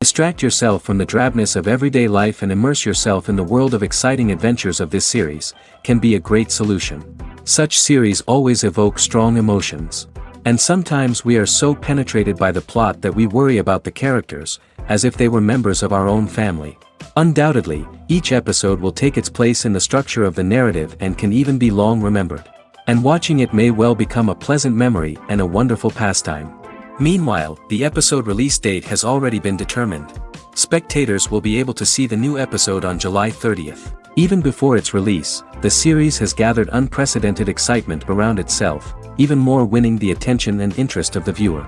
Distract yourself from the drabness of everyday life and immerse yourself in the world of exciting adventures of this series, can be a great solution. Such series always evoke strong emotions. And sometimes we are so penetrated by the plot that we worry about the characters, as if they were members of our own family. Undoubtedly, each episode will take its place in the structure of the narrative and can even be long remembered. And watching it may well become a pleasant memory and a wonderful pastime. Meanwhile, the episode release date has already been determined. Spectators will be able to see the new episode on July 30th. Even before its release, the series has gathered unprecedented excitement around itself, even more winning the attention and interest of the viewer.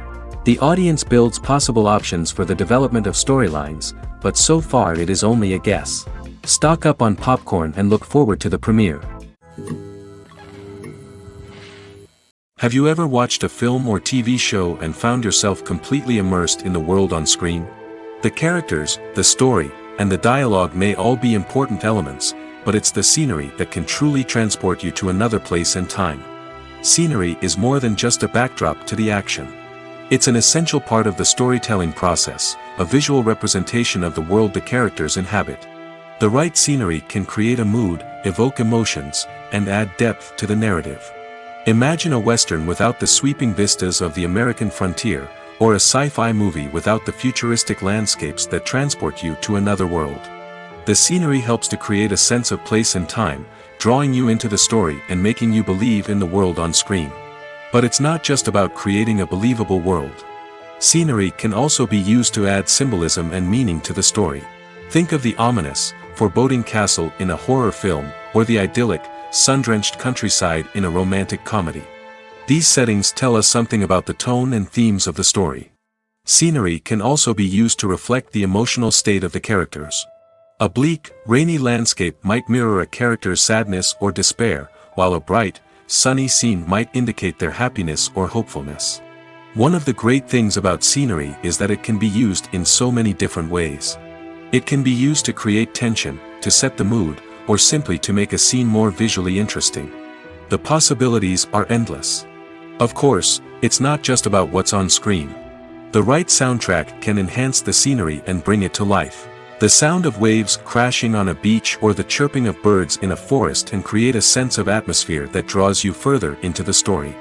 The audience builds possible options for the development of storylines, but so far it is only a guess. Stock up on popcorn and look forward to the premiere. Have you ever watched a film or TV show and found yourself completely immersed in the world on screen? The characters, the story, and the dialogue may all be important elements, but it's the scenery that can truly transport you to another place and time. Scenery is more than just a backdrop to the action. It's an essential part of the storytelling process, a visual representation of the world the characters inhabit. The right scenery can create a mood, evoke emotions, and add depth to the narrative. Imagine a Western without the sweeping vistas of the American frontier, or a sci-fi movie without the futuristic landscapes that transport you to another world. The scenery helps to create a sense of place and time, drawing you into the story and making you believe in the world on screen. But it's not just about creating a believable world. Scenery can also be used to add symbolism and meaning to the story. Think of the ominous, foreboding castle in a horror film, or the idyllic, sun-drenched countryside in a romantic comedy. These settings tell us something about the tone and themes of the story. Scenery can also be used to reflect the emotional state of the characters. A bleak, rainy landscape might mirror a character's sadness or despair, while a bright, sunny scene might indicate their happiness or hopefulness. One of the great things about scenery is that it can be used in so many different ways. It can be used to create tension, to set the mood, or simply to make a scene more visually interesting. The possibilities are endless. Of course, it's not just about what's on screen. The right soundtrack can enhance the scenery and bring it to life. The sound of waves crashing on a beach or the chirping of birds in a forest can create a sense of atmosphere that draws you further into the story.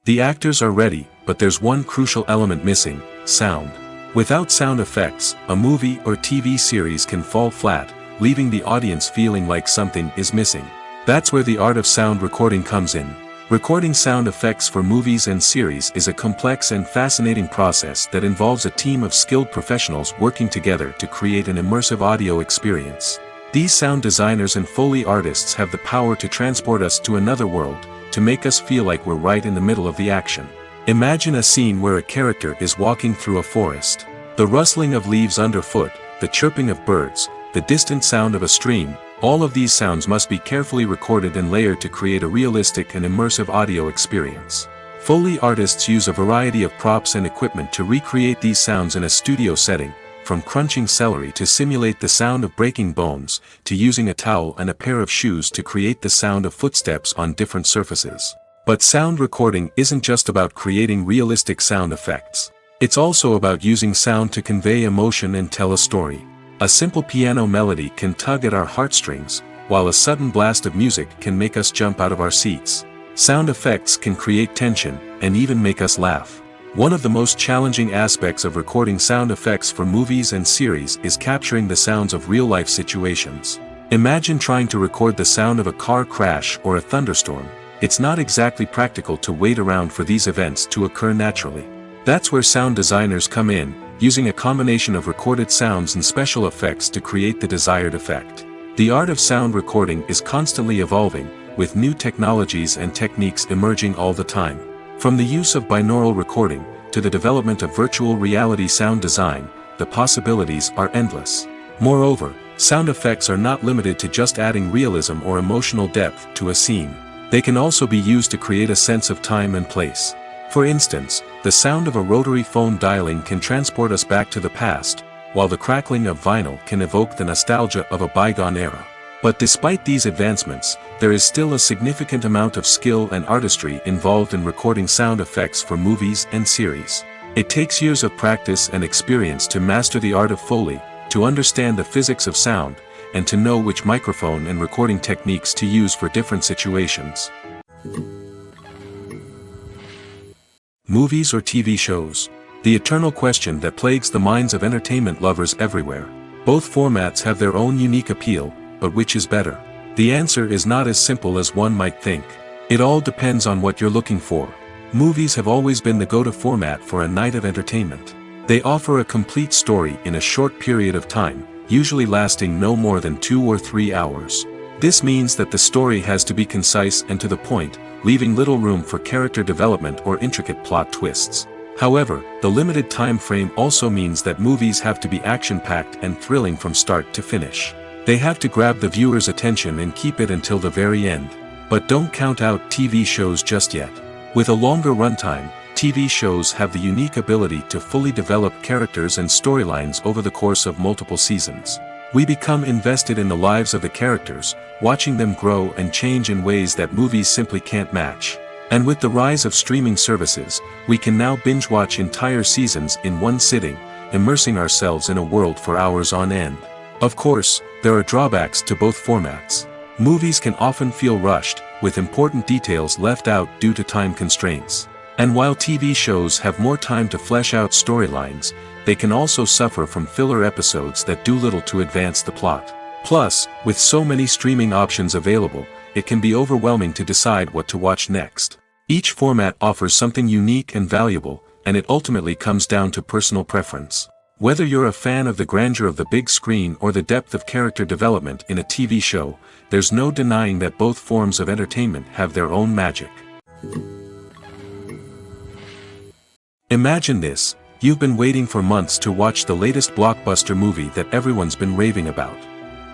The actors are ready, but there's one crucial element missing: sound. Without sound effects, a movie or TV series can fall flat, leaving the audience feeling like something is missing. That's where the art of sound recording comes in. Recording sound effects for movies and series is a complex and fascinating process that involves a team of skilled professionals working together to create an immersive audio experience. These sound designers and Foley artists have the power to transport us to another world, to make us feel like we're right in the middle of the action. Imagine a scene where a character is walking through a forest. The rustling of leaves underfoot, the chirping of birds, the distant sound of a stream, all of these sounds must be carefully recorded and layered to create a realistic and immersive audio experience. Foley artists use a variety of props and equipment to recreate these sounds in a studio setting, from crunching celery to simulate the sound of breaking bones, to using a towel and a pair of shoes to create the sound of footsteps on different surfaces. But sound recording isn't just about creating realistic sound effects. It's also about using sound to convey emotion and tell a story. A simple piano melody can tug at our heartstrings, while a sudden blast of music can make us jump out of our seats. Sound effects can create tension, and even make us laugh. One of the most challenging aspects of recording sound effects for movies and series is capturing the sounds of real-life situations. Imagine trying to record the sound of a car crash or a thunderstorm. It's not exactly practical to wait around for these events to occur naturally. That's where sound designers come in, using a combination of recorded sounds and special effects to create the desired effect. The art of sound recording is constantly evolving, with new technologies and techniques emerging all the time. From the use of binaural recording, to the development of virtual reality sound design, the possibilities are endless. Moreover, sound effects are not limited to just adding realism or emotional depth to a scene. They can also be used to create a sense of time and place. For instance, the sound of a rotary phone dialing can transport us back to the past, while the crackling of vinyl can evoke the nostalgia of a bygone era. But despite these advancements, there is still a significant amount of skill and artistry involved in recording sound effects for movies and series. It takes years of practice and experience to master the art of Foley, to understand the physics of sound, and to know which microphone and recording techniques to use for different situations. Movies or TV shows? The eternal question that plagues the minds of entertainment lovers everywhere. Both formats have their own unique appeal, but which is better? The answer is not as simple as one might think. It all depends on what you're looking for. Movies have always been the go-to format for a night of entertainment. They offer a complete story in a short period of time, usually lasting no more than 2 or 3 hours. This means that the story has to be concise and to the point, leaving little room for character development or intricate plot twists. However, the limited time frame also means that movies have to be action-packed and thrilling from start to finish. They have to grab the viewer's attention and keep it until the very end. But don't count out TV shows just yet. With a longer runtime, TV shows have the unique ability to fully develop characters and storylines over the course of multiple seasons. We become invested in the lives of the characters, watching them grow and change in ways that movies simply can't match. And with the rise of streaming services, we can now binge-watch entire seasons in one sitting, immersing ourselves in a world for hours on end. Of course, there are drawbacks to both formats. Movies can often feel rushed, with important details left out due to time constraints. And while TV shows have more time to flesh out storylines, they can also suffer from filler episodes that do little to advance the plot. Plus, with so many streaming options available, it can be overwhelming to decide what to watch next. Each format offers something unique and valuable, and it ultimately comes down to personal preference. Whether you're a fan of the grandeur of the big screen or the depth of character development in a TV show, there's no denying that both forms of entertainment have their own magic. Imagine this: you've been waiting for months to watch the latest blockbuster movie that everyone's been raving about.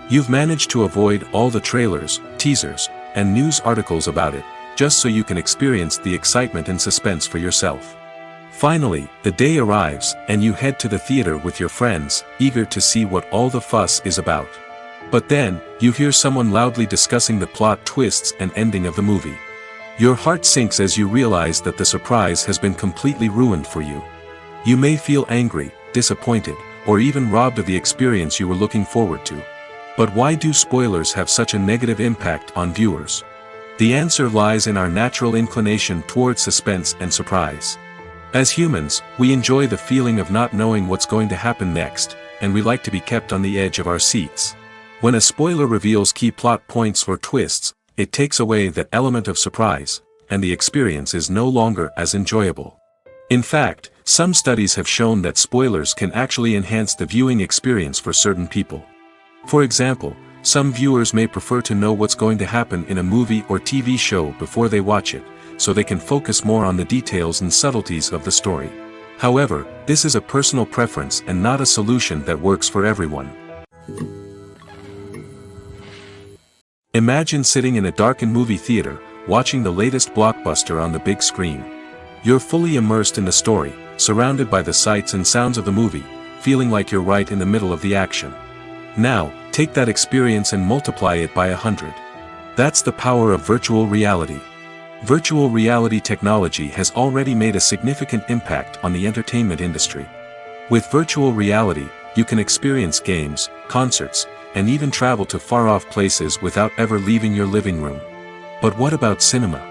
You've managed to avoid all the trailers, teasers, and news articles about it, just so you can experience the excitement and suspense for yourself. Finally, the day arrives, and you head to the theater with your friends, eager to see what all the fuss is about. But then, you hear someone loudly discussing the plot twists and ending of the movie. Your heart sinks as you realize that the surprise has been completely ruined for you. You may feel angry, disappointed, or even robbed of the experience you were looking forward to. But why do spoilers have such a negative impact on viewers? The answer lies in our natural inclination toward suspense and surprise. As humans, we enjoy the feeling of not knowing what's going to happen next, and we like to be kept on the edge of our seats. When a spoiler reveals key plot points or twists, it takes away that element of surprise, and the experience is no longer as enjoyable. In fact, some studies have shown that spoilers can actually enhance the viewing experience for certain people. For example, some viewers may prefer to know what's going to happen in a movie or TV show before they watch it, so they can focus more on the details and subtleties of the story. However, this is a personal preference and not a solution that works for everyone. Imagine sitting in a darkened movie theater, watching the latest blockbuster on the big screen. You're fully immersed in the story, surrounded by the sights and sounds of the movie, feeling like you're right in the middle of the action. Now, take that experience and multiply it by 100. That's the power of virtual reality. Virtual reality technology has already made a significant impact on the entertainment industry. With virtual reality, you can experience games, concerts, and even travel to far-off places without ever leaving your living room. But what about cinema?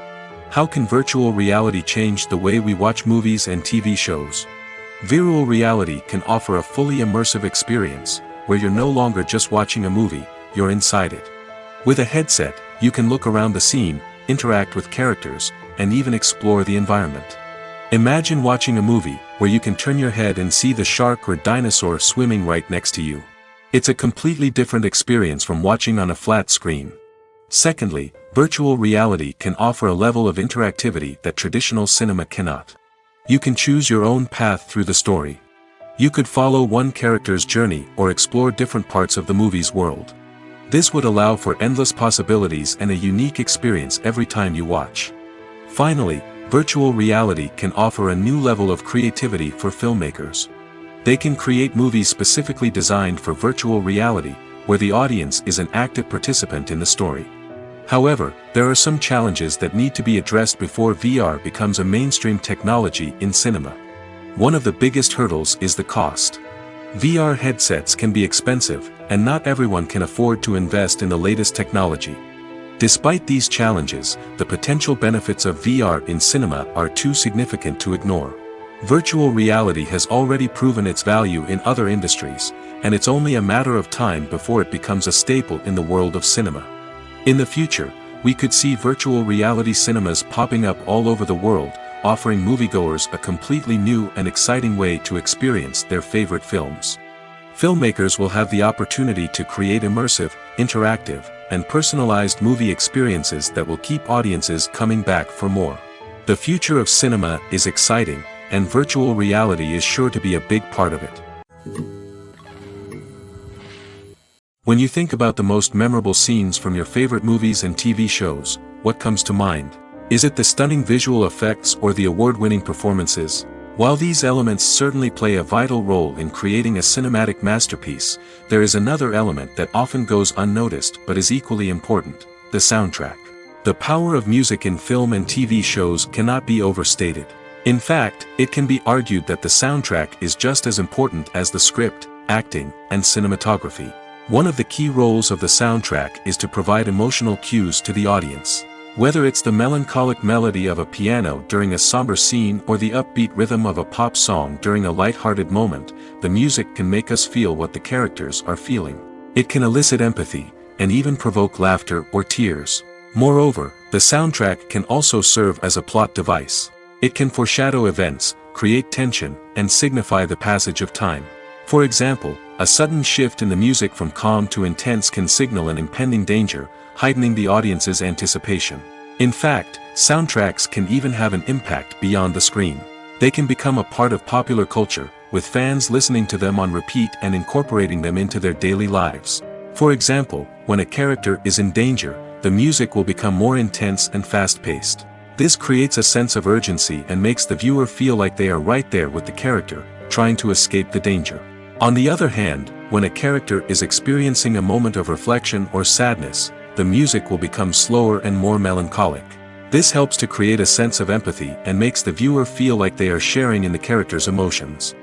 How can virtual reality change the way we watch movies and TV shows? Virtual reality can offer a fully immersive experience, where you're no longer just watching a movie, you're inside it. With a headset, you can look around the scene, interact with characters, and even explore the environment. Imagine watching a movie, where you can turn your head and see the shark or dinosaur swimming right next to you. It's a completely different experience from watching on a flat screen. Secondly, virtual reality can offer a level of interactivity that traditional cinema cannot. You can choose your own path through the story. You could follow one character's journey or explore different parts of the movie's world. This would allow for endless possibilities and a unique experience every time you watch. Finally, virtual reality can offer a new level of creativity for filmmakers. They can create movies specifically designed for virtual reality, where the audience is an active participant in the story. However, there are some challenges that need to be addressed before VR becomes a mainstream technology in cinema. One of the biggest hurdles is the cost. VR headsets can be expensive, and not everyone can afford to invest in the latest technology. Despite these challenges, the potential benefits of VR in cinema are too significant to ignore. Virtual reality has already proven its value in other industries, and it's only a matter of time before it becomes a staple in the world of cinema. In the future, we could see virtual reality cinemas popping up all over the world, offering moviegoers a completely new and exciting way to experience their favorite films. Filmmakers will have the opportunity to create immersive, interactive, and personalized movie experiences that will keep audiences coming back for more. The future of cinema is exciting, and virtual reality is sure to be a big part of it. When you think about the most memorable scenes from your favorite movies and TV shows, what comes to mind? Is it the stunning visual effects or the award-winning performances? While these elements certainly play a vital role in creating a cinematic masterpiece, there is another element that often goes unnoticed but is equally important: the soundtrack. The power of music in film and TV shows cannot be overstated. In fact, it can be argued that the soundtrack is just as important as the script, acting, and cinematography. One of the key roles of the soundtrack is to provide emotional cues to the audience. Whether it's the melancholic melody of a piano during a somber scene or the upbeat rhythm of a pop song during a light-hearted moment, the music can make us feel what the characters are feeling. It can elicit empathy, and even provoke laughter or tears. Moreover, the soundtrack can also serve as a plot device. It can foreshadow events, create tension, and signify the passage of time. For example, a sudden shift in the music from calm to intense can signal an impending danger, heightening the audience's anticipation. In fact, soundtracks can even have an impact beyond the screen. They can become a part of popular culture, with fans listening to them on repeat and incorporating them into their daily lives. For example, when a character is in danger, the music will become more intense and fast-paced. This creates a sense of urgency and makes the viewer feel like they are right there with the character, trying to escape the danger. On the other hand, when a character is experiencing a moment of reflection or sadness, the music will become slower and more melancholic. This helps to create a sense of empathy and makes the viewer feel like they are sharing in the character's emotions.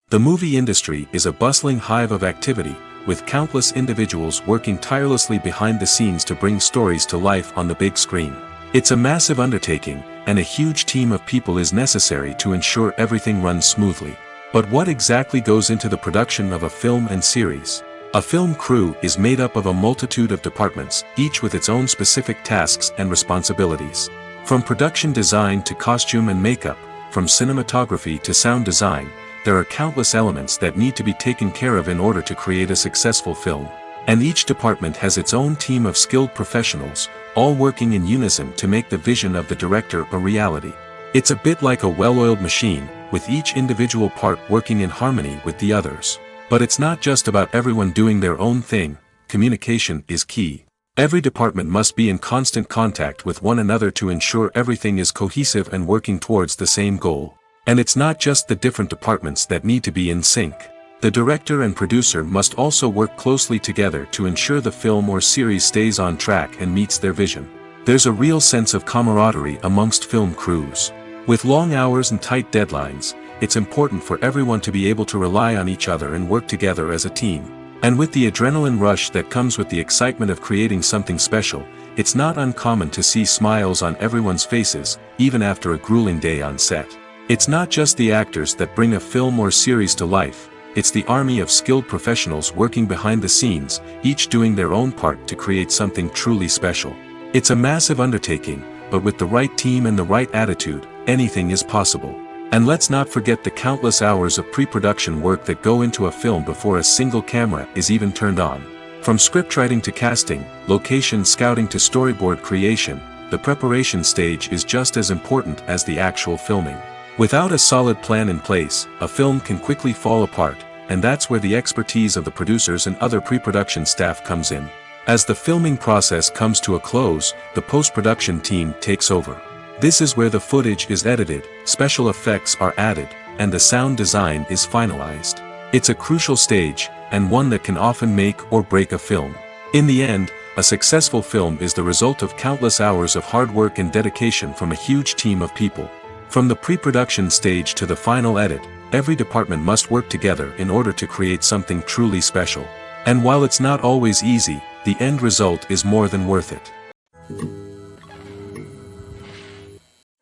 The movie industry is a bustling hive of activity, with countless individuals working tirelessly behind the scenes to bring stories to life on the big screen. It's a massive undertaking, and a huge team of people is necessary to ensure everything runs smoothly. But what exactly goes into the production of a film and series? A film crew is made up of a multitude of departments, each with its own specific tasks and responsibilities. From production design to costume and makeup, from cinematography to sound design, there are countless elements that need to be taken care of in order to create a successful film. And each department has its own team of skilled professionals, all working in unison to make the vision of the director a reality. It's a bit like a well-oiled machine, with each individual part working in harmony with the others. But it's not just about everyone doing their own thing. Communication is key. Every department must be in constant contact with one another to ensure everything is cohesive and working towards the same goal. And it's not just the different departments that need to be in sync. The director and producer must also work closely together to ensure the film or series stays on track and meets their vision. There's a real sense of camaraderie amongst film crews. With long hours and tight deadlines, it's important for everyone to be able to rely on each other and work together as a team. And with the adrenaline rush that comes with the excitement of creating something special, it's not uncommon to see smiles on everyone's faces, even after a grueling day on set. It's not just the actors that bring a film or series to life, it's the army of skilled professionals working behind the scenes, each doing their own part to create something truly special. It's a massive undertaking, but with the right team and the right attitude, anything is possible. And let's not forget the countless hours of pre-production work that go into a film before a single camera is even turned on. From scriptwriting to casting, location scouting to storyboard creation, the preparation stage is just as important as the actual filming. Without a solid plan in place, a film can quickly fall apart, and that's where the expertise of the producers and other pre-production staff comes in. As the filming process comes to a close, the post-production team takes over. This is where the footage is edited, special effects are added, and the sound design is finalized. It's a crucial stage, and one that can often make or break a film. In the end, a successful film is the result of countless hours of hard work and dedication from a huge team of people. From the pre-production stage to the final edit, every department must work together in order to create something truly special. And while it's not always easy, the end result is more than worth it.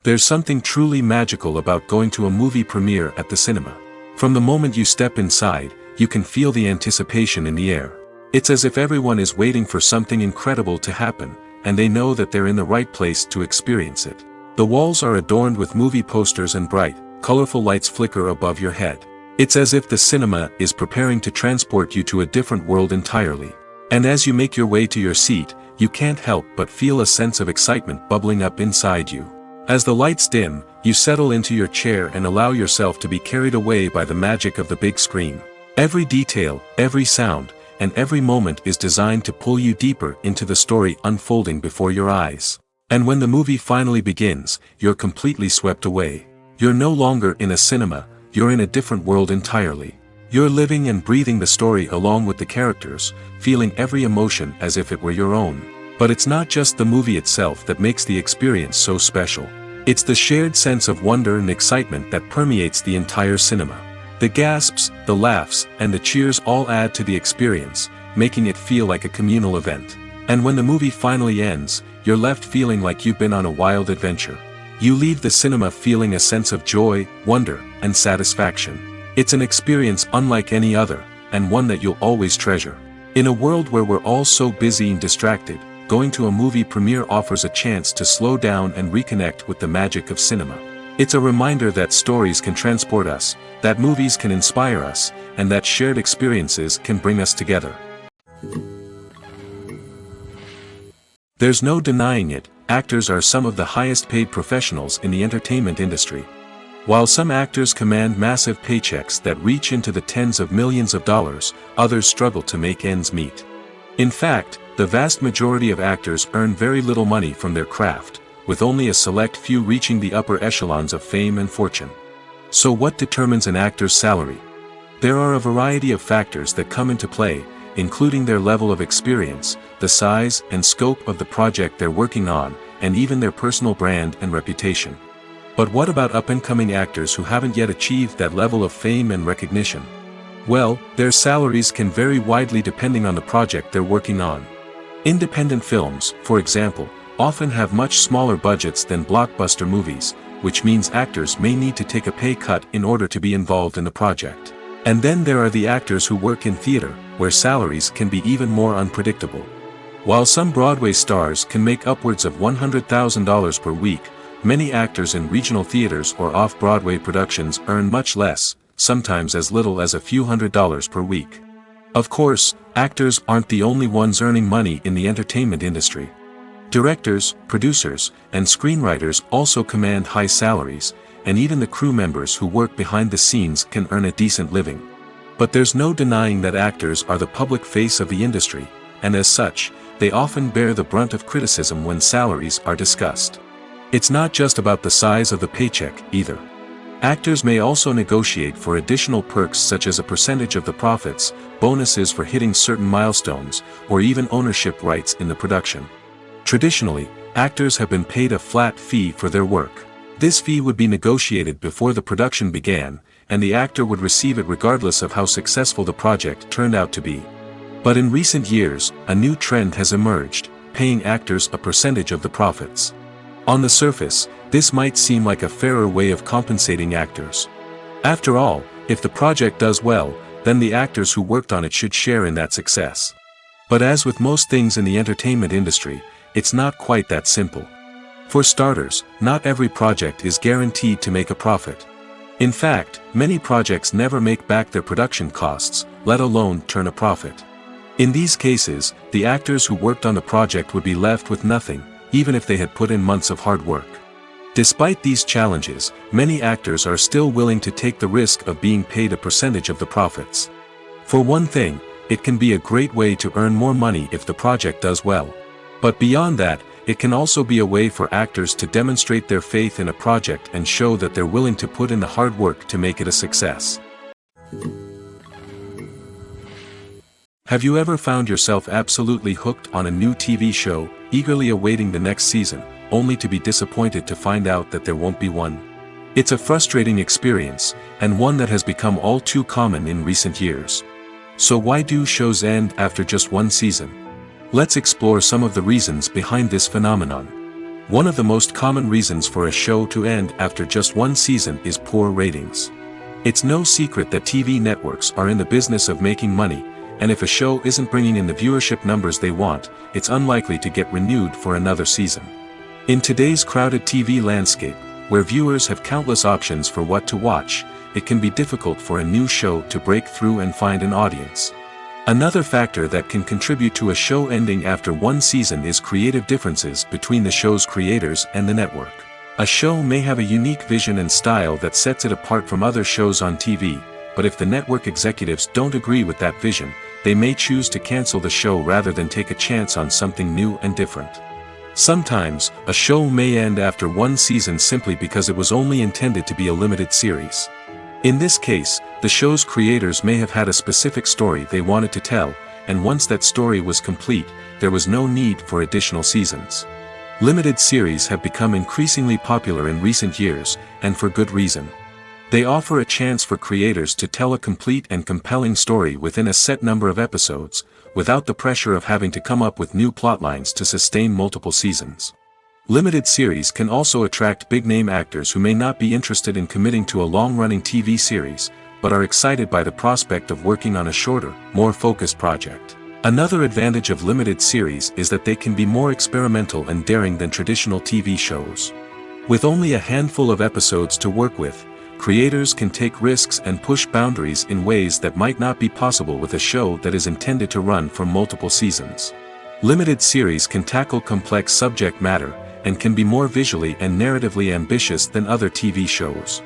There's something truly magical about going to a movie premiere at the cinema. From the moment you step inside, you can feel the anticipation in the air. It's as if everyone is waiting for something incredible to happen, and they know that they're in the right place to experience it. The walls are adorned with movie posters and bright, colorful lights flicker above your head. It's as if the cinema is preparing to transport you to a different world entirely. And as you make your way to your seat, you can't help but feel a sense of excitement bubbling up inside you. As the lights dim, you settle into your chair and allow yourself to be carried away by the magic of the big screen. Every detail, every sound, and every moment is designed to pull you deeper into the story unfolding before your eyes. And when the movie finally begins, you're completely swept away. You're no longer in a cinema, you're in a different world entirely. You're living and breathing the story along with the characters, feeling every emotion as if it were your own. But it's not just the movie itself that makes the experience so special. It's the shared sense of wonder and excitement that permeates the entire cinema. The gasps, the laughs, and the cheers all add to the experience, making it feel like a communal event. And when the movie finally ends, you're left feeling like you've been on a wild adventure. You leave the cinema feeling a sense of joy, wonder, and satisfaction. It's an experience unlike any other, and one that you'll always treasure. In a world where we're all so busy and distracted, going to a movie premiere offers a chance to slow down and reconnect with the magic of cinema. It's a reminder that stories can transport us, that movies can inspire us, and that shared experiences can bring us together. There's no denying it, actors are some of the highest paid professionals in the entertainment industry. While some actors command massive paychecks that reach into the tens of millions of dollars, others struggle to make ends meet. In fact, the vast majority of actors earn very little money from their craft, with only a select few reaching the upper echelons of fame and fortune. So what determines an actor's salary? There are a variety of factors that come into play, including their level of experience, the size and scope of the project they're working on, and even their personal brand and reputation. But what about up-and-coming actors who haven't yet achieved that level of fame and recognition? Well, their salaries can vary widely depending on the project they're working on. Independent films, for example, often have much smaller budgets than blockbuster movies, which means actors may need to take a pay cut in order to be involved in the project. And then there are the actors who work in theater, where salaries can be even more unpredictable. While some Broadway stars can make upwards of $100,000 per week, many actors in regional theaters or off-Broadway productions earn much less, sometimes as little as a few $100s per week. Of course, actors aren't the only ones earning money in the entertainment industry. Directors, producers, and screenwriters also command high salaries, and even the crew members who work behind the scenes can earn a decent living. But there's no denying that actors are the public face of the industry, and as such, they often bear the brunt of criticism when salaries are discussed. It's not just about the size of the paycheck, either. Actors may also negotiate for additional perks such as a percentage of the profits, bonuses for hitting certain milestones, or even ownership rights in the production. Traditionally, actors have been paid a flat fee for their work. This fee would be negotiated before the production began, and the actor would receive it regardless of how successful the project turned out to be. But in recent years, a new trend has emerged. paying actors a percentage of the profits. On the surface, this might seem like a fairer way of compensating actors. After all, if the project does well, then the actors who worked on it should share in that success. But as with most things in the entertainment industry, it's not quite that simple. For starters, not every project is guaranteed to make a profit. In fact, many projects never make back their production costs, let alone turn a profit. In these cases, the actors who worked on the project would be left with nothing, even if they had put in months of hard work. Despite these challenges, many actors are still willing to take the risk of being paid a percentage of the profits. For one thing, it can be a great way to earn more money if the project does well. But beyond that, it can also be a way for actors to demonstrate their faith in a project and show that they're willing to put in the hard work to make it a success. Have you ever found yourself absolutely hooked on a new TV show, eagerly awaiting the next season, only to be disappointed to find out that there won't be one? It's a frustrating experience, and one that has become all too common in recent years. So why do shows end after just one season? Let's explore some of the reasons behind this phenomenon. One of the most common reasons for a show to end after just one season is poor ratings. It's no secret that TV networks are in the business of making money, and if a show isn't bringing in the viewership numbers they want, it's unlikely to get renewed for another season. In today's crowded TV landscape, where viewers have countless options for what to watch, it can be difficult for a new show to break through and find an audience. Another factor that can contribute to a show ending after one season is creative differences between the show's creators and the network. A show may have a unique vision and style that sets it apart from other shows on TV, but if the network executives don't agree with that vision, they may choose to cancel the show rather than take a chance on something new and different. Sometimes, a show may end after one season simply because it was only intended to be a limited series. In this case, the show's creators may have had a specific story they wanted to tell, and once that story was complete, there was no need for additional seasons. Limited series have become increasingly popular in recent years, and for good reason. They offer a chance for creators to tell a complete and compelling story within a set number of episodes, without the pressure of having to come up with new plotlines to sustain multiple seasons. Limited series can also attract big-name actors who may not be interested in committing to a long-running TV series, but are excited by the prospect of working on a shorter, more focused project. Another advantage of limited series is that they can be more experimental and daring than traditional TV shows. With only a handful of episodes to work with, creators can take risks and push boundaries in ways that might not be possible with a show that is intended to run for multiple seasons. Limited series can tackle complex subject matter, and can be more visually and narratively ambitious than other TV shows.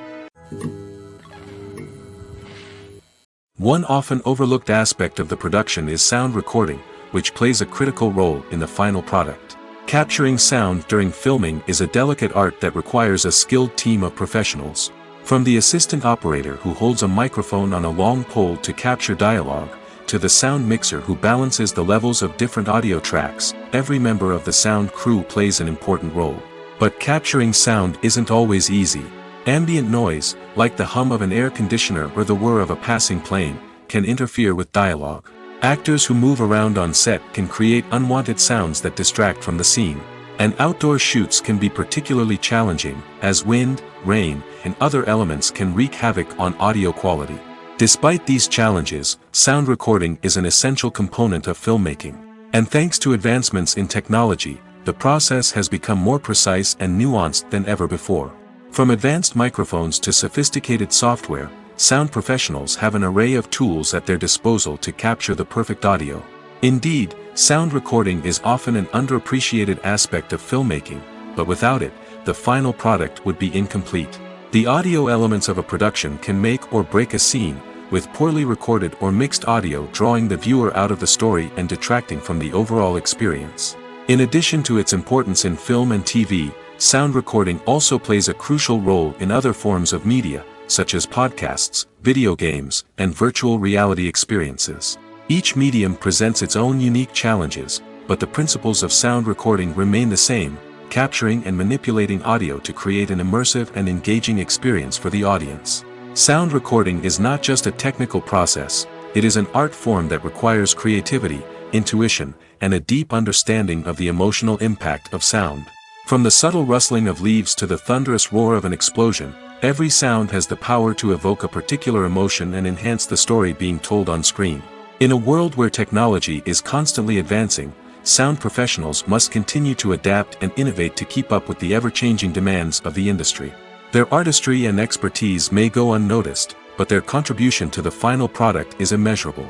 One often overlooked aspect of the production is sound recording, which plays a critical role in the final product. Capturing sound during filming is a delicate art that requires a skilled team of professionals. From the assistant operator who holds a microphone on a long pole to capture dialogue, to the sound mixer who balances the levels of different audio tracks, every member of the sound crew plays an important role. But capturing sound isn't always easy. Ambient noise, like the hum of an air conditioner or the whir of a passing plane, can interfere with dialogue. Actors who move around on set can create unwanted sounds that distract from the scene. And outdoor shoots can be particularly challenging, as wind, rain, and other elements can wreak havoc on audio quality. Despite these challenges, sound recording is an essential component of filmmaking. And thanks to advancements in technology, the process has become more precise and nuanced than ever before. From advanced microphones to sophisticated software, sound professionals have an array of tools at their disposal to capture the perfect audio. Indeed, sound recording is often an underappreciated aspect of filmmaking, but without it, the final product would be incomplete. The audio elements of a production can make or break a scene, with poorly recorded or mixed audio drawing the viewer out of the story and detracting from the overall experience. In addition to its importance in film and TV, sound recording also plays a crucial role in other forms of media, such as podcasts, video games, and virtual reality experiences. Each medium presents its own unique challenges, but the principles of sound recording remain the same, capturing and manipulating audio to create an immersive and engaging experience for the audience. Sound recording is not just a technical process, It is an art form that requires creativity, intuition, and a deep understanding of the emotional impact of sound. From the subtle rustling of leaves to the thunderous roar of an explosion, every sound has the power to evoke a particular emotion and enhance the story being told on screen. In a world where technology is constantly advancing, sound professionals must continue to adapt and innovate to keep up with the ever-changing demands of the industry. Their artistry and expertise may go unnoticed, but their contribution to the final product is immeasurable.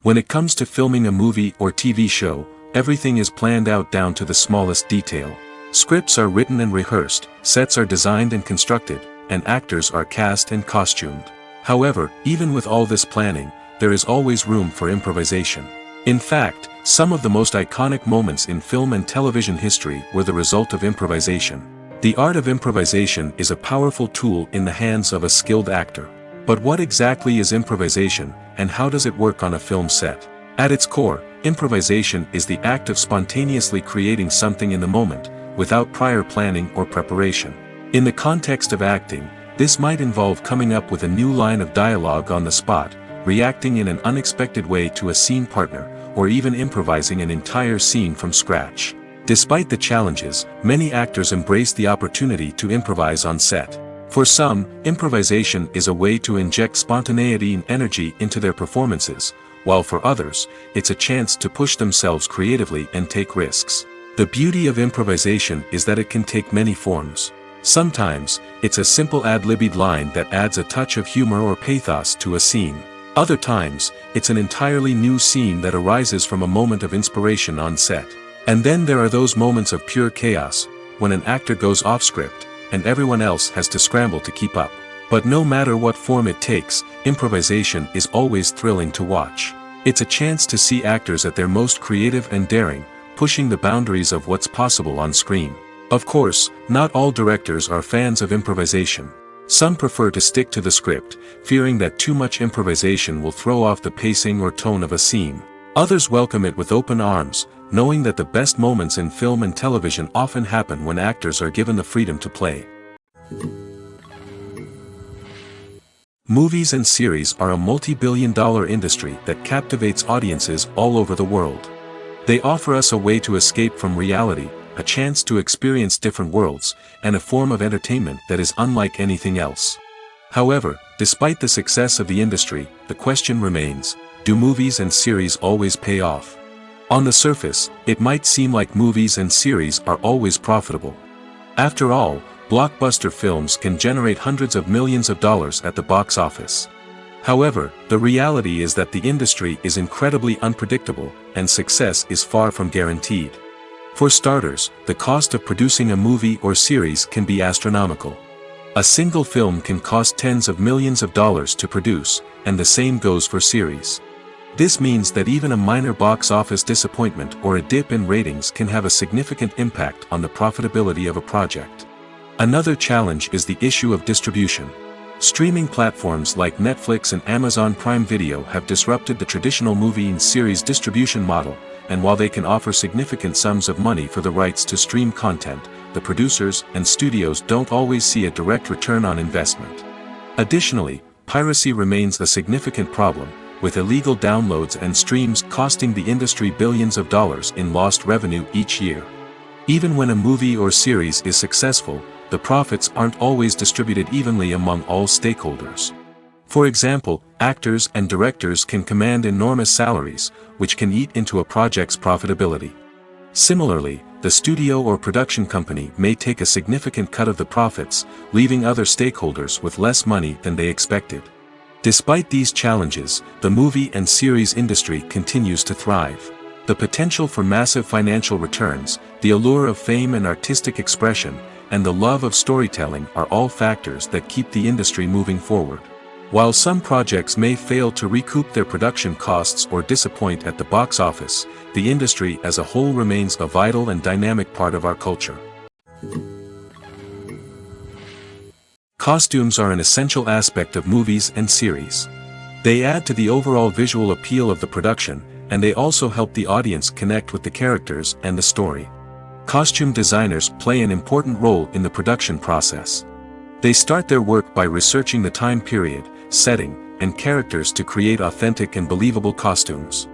When it comes to filming a movie or TV show, everything is planned out down to the smallest detail. Scripts are written and rehearsed, sets are designed and constructed, and actors are cast and costumed. However, even with all this planning, there is always room for improvisation. In fact, some of the most iconic moments in film and television history were the result of improvisation. The art of improvisation is a powerful tool in the hands of a skilled actor. But what exactly is improvisation, and how does it work on a film set? At its core, improvisation is the act of spontaneously creating something in the moment, without prior planning or preparation. In the context of acting, this might involve coming up with a new line of dialogue on the spot, reacting in an unexpected way to a scene partner, or even improvising an entire scene from scratch. Despite the challenges, many actors embrace the opportunity to improvise on set. For some, improvisation is a way to inject spontaneity and energy into their performances, while for others, it's a chance to push themselves creatively and take risks. The beauty of improvisation is that it can take many forms. Sometimes, it's a simple ad-libbed line that adds a touch of humor or pathos to a scene. Other times, it's an entirely new scene that arises from a moment of inspiration on set. And then there are those moments of pure chaos, when an actor goes off script, and everyone else has to scramble to keep up. But no matter what form it takes, improvisation is always thrilling to watch. It's a chance to see actors at their most creative and daring, pushing the boundaries of what's possible on screen. Of course, not all directors are fans of improvisation. Some prefer to stick to the script, fearing that too much improvisation will throw off the pacing or tone of a scene. Others welcome it with open arms, knowing that the best moments in film and television often happen when actors are given the freedom to play. Movies and series are a multi-billion-dollar industry that captivates audiences all over the world. They offer us a way to escape from reality, a chance to experience different worlds, and a form of entertainment that is unlike anything else. However, despite the success of the industry, the question remains, do movies and series always pay off? On the surface, it might seem like movies and series are always profitable. After all, blockbuster films can generate hundreds of millions of dollars at the box office. However, the reality is that the industry is incredibly unpredictable, and success is far from guaranteed. For starters, the cost of producing a movie or series can be astronomical. A single film can cost tens of millions of dollars to produce, and the same goes for series. This means that even a minor box office disappointment or a dip in ratings can have a significant impact on the profitability of a project. Another challenge is the issue of distribution. Streaming platforms like Netflix and Amazon Prime Video have disrupted the traditional movie and series distribution model, and while they can offer significant sums of money for the rights to stream content, the producers and studios don't always see a direct return on investment. Additionally, piracy remains a significant problem, with illegal downloads and streams costing the industry billions of dollars in lost revenue each year. Even when a movie or series is successful, the profits aren't always distributed evenly among all stakeholders. For example, actors and directors can command enormous salaries, which can eat into a project's profitability. Similarly, the studio or production company may take a significant cut of the profits, leaving other stakeholders with less money than they expected. Despite these challenges, the movie and series industry continues to thrive. The potential for massive financial returns, the allure of fame and artistic expression, and the love of storytelling are all factors that keep the industry moving forward. While some projects may fail to recoup their production costs or disappoint at the box office, the industry as a whole remains a vital and dynamic part of our culture. Costumes are an essential aspect of movies and series. They add to the overall visual appeal of the production, and they also help the audience connect with the characters and the story. Costume designers play an important role in the production process. They start their work by researching the time period, setting, and characters to create authentic and believable costumes.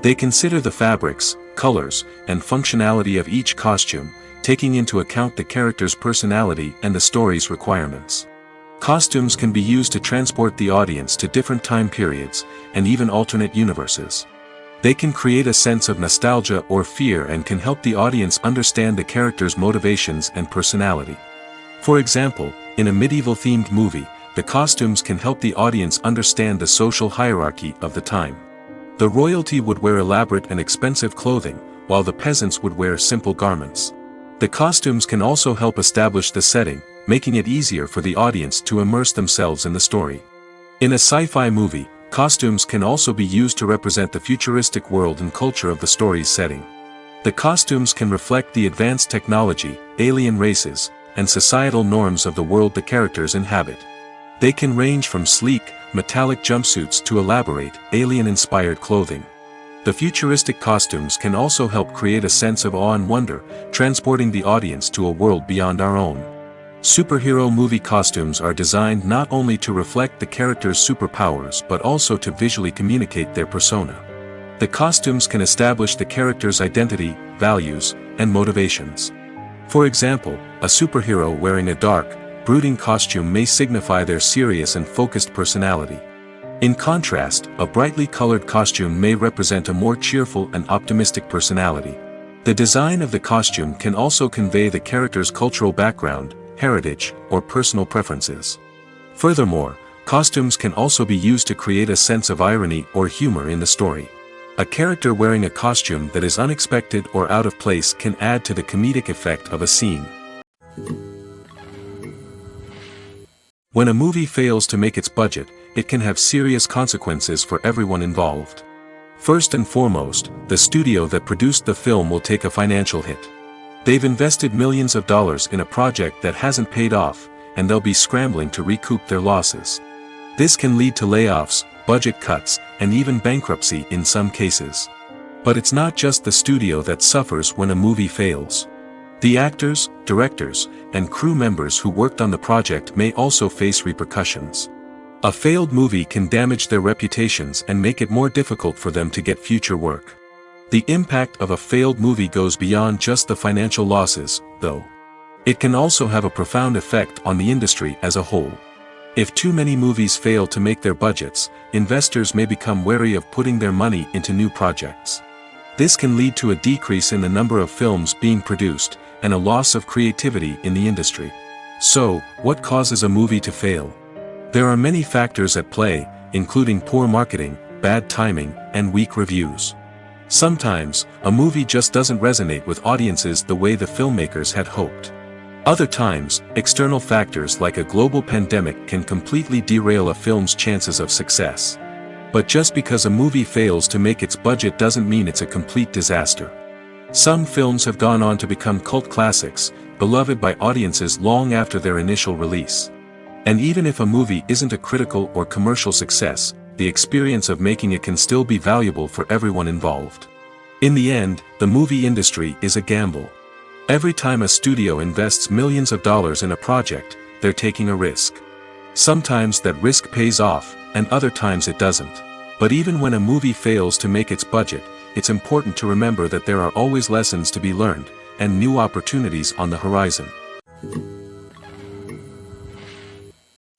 They consider the fabrics, colors, and functionality of each costume, taking into account the character's personality and the story's requirements. Costumes can be used to transport the audience to different time periods, and even alternate universes. They can create a sense of nostalgia or fear and can help the audience understand the character's motivations and personality. For example, in a medieval-themed movie, the costumes can help the audience understand the social hierarchy of the time. The royalty would wear elaborate and expensive clothing, while the peasants would wear simple garments. The costumes can also help establish the setting, making it easier for the audience to immerse themselves in the story. In a sci-fi movie, costumes can also be used to represent the futuristic world and culture of the story's setting. The costumes can reflect the advanced technology, alien races, and societal norms of the world the characters inhabit. They can range from sleek, metallic jumpsuits to elaborate, alien-inspired clothing. The futuristic costumes can also help create a sense of awe and wonder, transporting the audience to a world beyond our own. Superhero movie costumes are designed not only to reflect the character's superpowers but also to visually communicate their persona. The costumes can establish the character's identity, values, and motivations. For example, a superhero wearing a dark, brooding costume may signify their serious and focused personality. In contrast, a brightly colored costume may represent a more cheerful and optimistic personality. The design of the costume can also convey the character's cultural background, heritage, or personal preferences. Furthermore, costumes can also be used to create a sense of irony or humor in the story. A character wearing a costume that is unexpected or out of place can add to the comedic effect of a scene. When a movie fails to make its budget, it can have serious consequences for everyone involved. First and foremost, the studio that produced the film will take a financial hit. They've invested millions of dollars in a project that hasn't paid off, and they'll be scrambling to recoup their losses. This can lead to layoffs, budget cuts, and even bankruptcy in some cases. But it's not just the studio that suffers when a movie fails. The actors, directors, and crew members who worked on the project may also face repercussions. A failed movie can damage their reputations and make it more difficult for them to get future work. The impact of a failed movie goes beyond just the financial losses, though. It can also have a profound effect on the industry as a whole. If too many movies fail to make their budgets, investors may become wary of putting their money into new projects. This can lead to a decrease in the number of films being produced, and a loss of creativity in the industry. So, what causes a movie to fail? There are many factors at play, including poor marketing, bad timing, and weak reviews. Sometimes, a movie just doesn't resonate with audiences the way the filmmakers had hoped. Other times, external factors like a global pandemic can completely derail a film's chances of success. But just because a movie fails to make its budget doesn't mean it's a complete disaster. Some films have gone on to become cult classics, beloved by audiences long after their initial release. And even if a movie isn't a critical or commercial success, the experience of making it can still be valuable for everyone involved. In the end, the movie industry is a gamble. Every time a studio invests millions of dollars in a project, they're taking a risk. Sometimes that risk pays off, and other times it doesn't. But even when a movie fails to make its budget, it's important to remember that there are always lessons to be learned, and new opportunities on the horizon.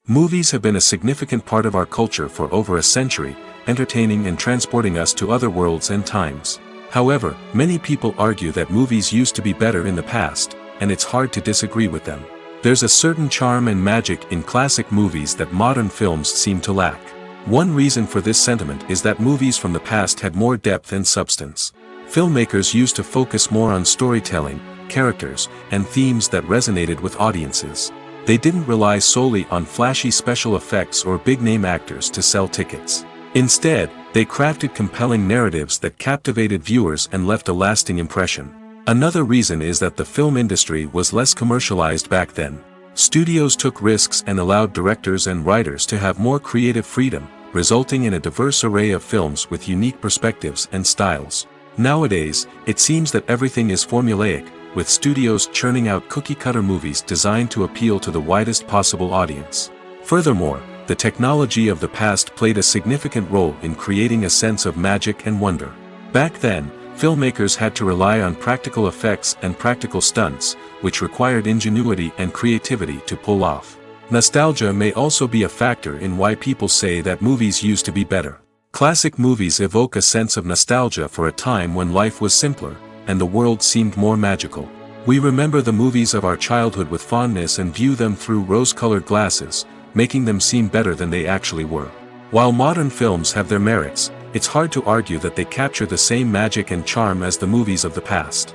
Movies have been a significant part of our culture for over a century, entertaining and transporting us to other worlds and times. However, many people argue that movies used to be better in the past, and it's hard to disagree with them. There's a certain charm and magic in classic movies that modern films seem to lack. One reason for this sentiment is that movies from the past had more depth and substance. Filmmakers used to focus more on storytelling, characters, and themes that resonated with audiences. They didn't rely solely on flashy special effects or big-name actors to sell tickets. Instead, they crafted compelling narratives that captivated viewers and left a lasting impression. Another reason is that the film industry was less commercialized back then. Studios took risks and allowed directors and writers to have more creative freedom, resulting in a diverse array of films with unique perspectives and styles. Nowadays, it seems that everything is formulaic, with studios churning out cookie-cutter movies designed to appeal to the widest possible audience. Furthermore, the technology of the past played a significant role in creating a sense of magic and wonder. Back then, filmmakers had to rely on practical effects and practical stunts, which required ingenuity and creativity to pull off. Nostalgia may also be a factor in why people say that movies used to be better. Classic movies evoke a sense of nostalgia for a time when life was simpler, and the world seemed more magical. We remember the movies of our childhood with fondness and view them through rose-colored glasses, making them seem better than they actually were. While modern films have their merits, it's hard to argue that they capture the same magic and charm as the movies of the past.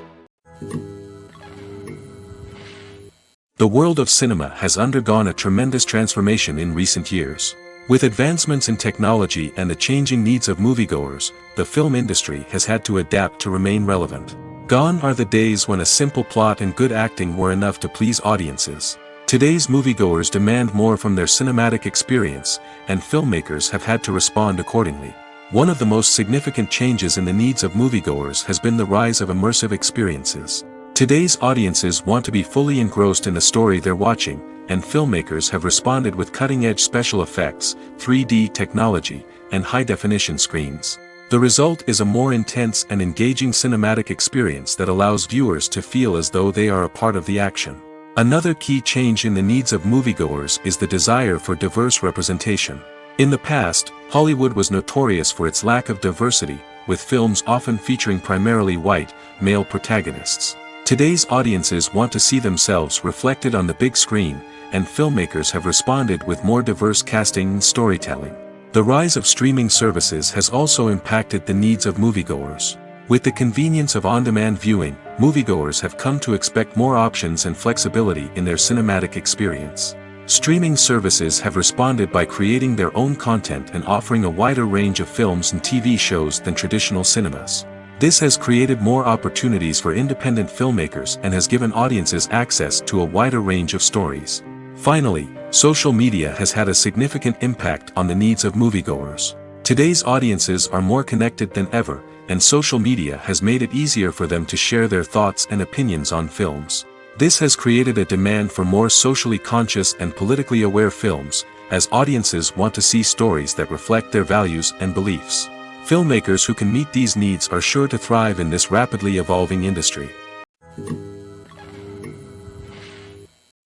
The world of cinema has undergone a tremendous transformation in recent years. With advancements in technology and the changing needs of moviegoers, the film industry has had to adapt to remain relevant. Gone are the days when a simple plot and good acting were enough to please audiences. Today's moviegoers demand more from their cinematic experience, and filmmakers have had to respond accordingly. One of the most significant changes in the needs of moviegoers has been the rise of immersive experiences. Today's audiences want to be fully engrossed in the story they're watching, and filmmakers have responded with cutting-edge special effects, 3D technology, and high-definition screens. The result is a more intense and engaging cinematic experience that allows viewers to feel as though they are a part of the action. Another key change in the needs of moviegoers is the desire for diverse representation. In the past, Hollywood was notorious for its lack of diversity, with films often featuring primarily white, male protagonists. Today's audiences want to see themselves reflected on the big screen, and filmmakers have responded with more diverse casting and storytelling. The rise of streaming services has also impacted the needs of moviegoers. With the convenience of on-demand viewing, moviegoers have come to expect more options and flexibility in their cinematic experience. Streaming services have responded by creating their own content and offering a wider range of films and TV shows than traditional cinemas. This has created more opportunities for independent filmmakers and has given audiences access to a wider range of stories. Finally, social media has had a significant impact on the needs of moviegoers. Today's audiences are more connected than ever, and social media has made it easier for them to share their thoughts and opinions on films. This has created a demand for more socially conscious and politically aware films, as audiences want to see stories that reflect their values and beliefs. Filmmakers who can meet these needs are sure to thrive in this rapidly evolving industry.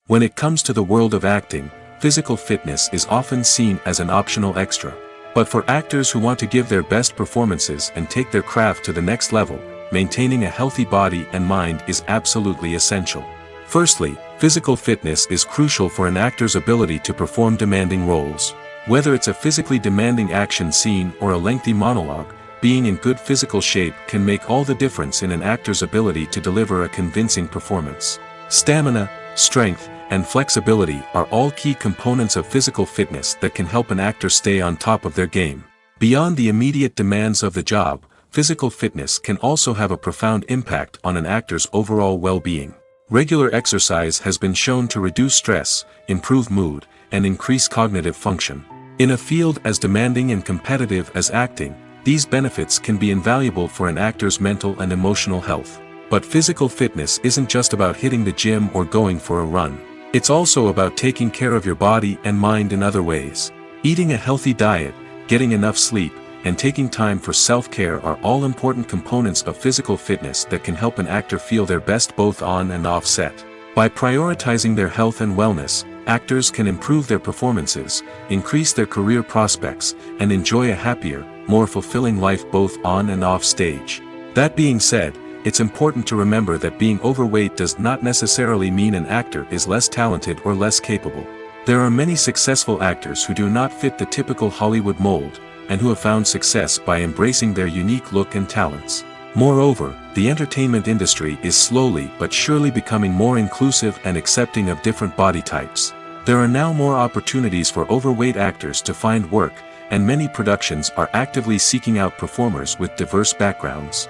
When it comes to the world of acting, physical fitness is often seen as an optional extra. But for actors who want to give their best performances and take their craft to the next level, maintaining a healthy body and mind is absolutely essential. Firstly, physical fitness is crucial for an actor's ability to perform demanding roles. Whether it's a physically demanding action scene or a lengthy monologue, being in good physical shape can make all the difference in an actor's ability to deliver a convincing performance. Stamina, strength, and flexibility are all key components of physical fitness that can help an actor stay on top of their game. Beyond the immediate demands of the job, physical fitness can also have a profound impact on an actor's overall well-being. Regular exercise has been shown to reduce stress, improve mood, and increase cognitive function. In a field as demanding and competitive as acting, these benefits can be invaluable for an actor's mental and emotional health. But physical fitness isn't just about hitting the gym or going for a run. It's also about taking care of your body and mind in other ways. Eating a healthy diet, getting enough sleep, and taking time for self-care are all important components of physical fitness that can help an actor feel their best both on and off set. By prioritizing their health and wellness, actors can improve their performances, increase their career prospects, and enjoy a happier, more fulfilling life both on and off stage. That being said, it's important to remember that being overweight does not necessarily mean an actor is less talented or less capable. There are many successful actors who do not fit the typical Hollywood mold, and who have found success by embracing their unique look and talents. Moreover, the entertainment industry is slowly but surely becoming more inclusive and accepting of different body types. There are now more opportunities for overweight actors to find work, and many productions are actively seeking out performers with diverse backgrounds.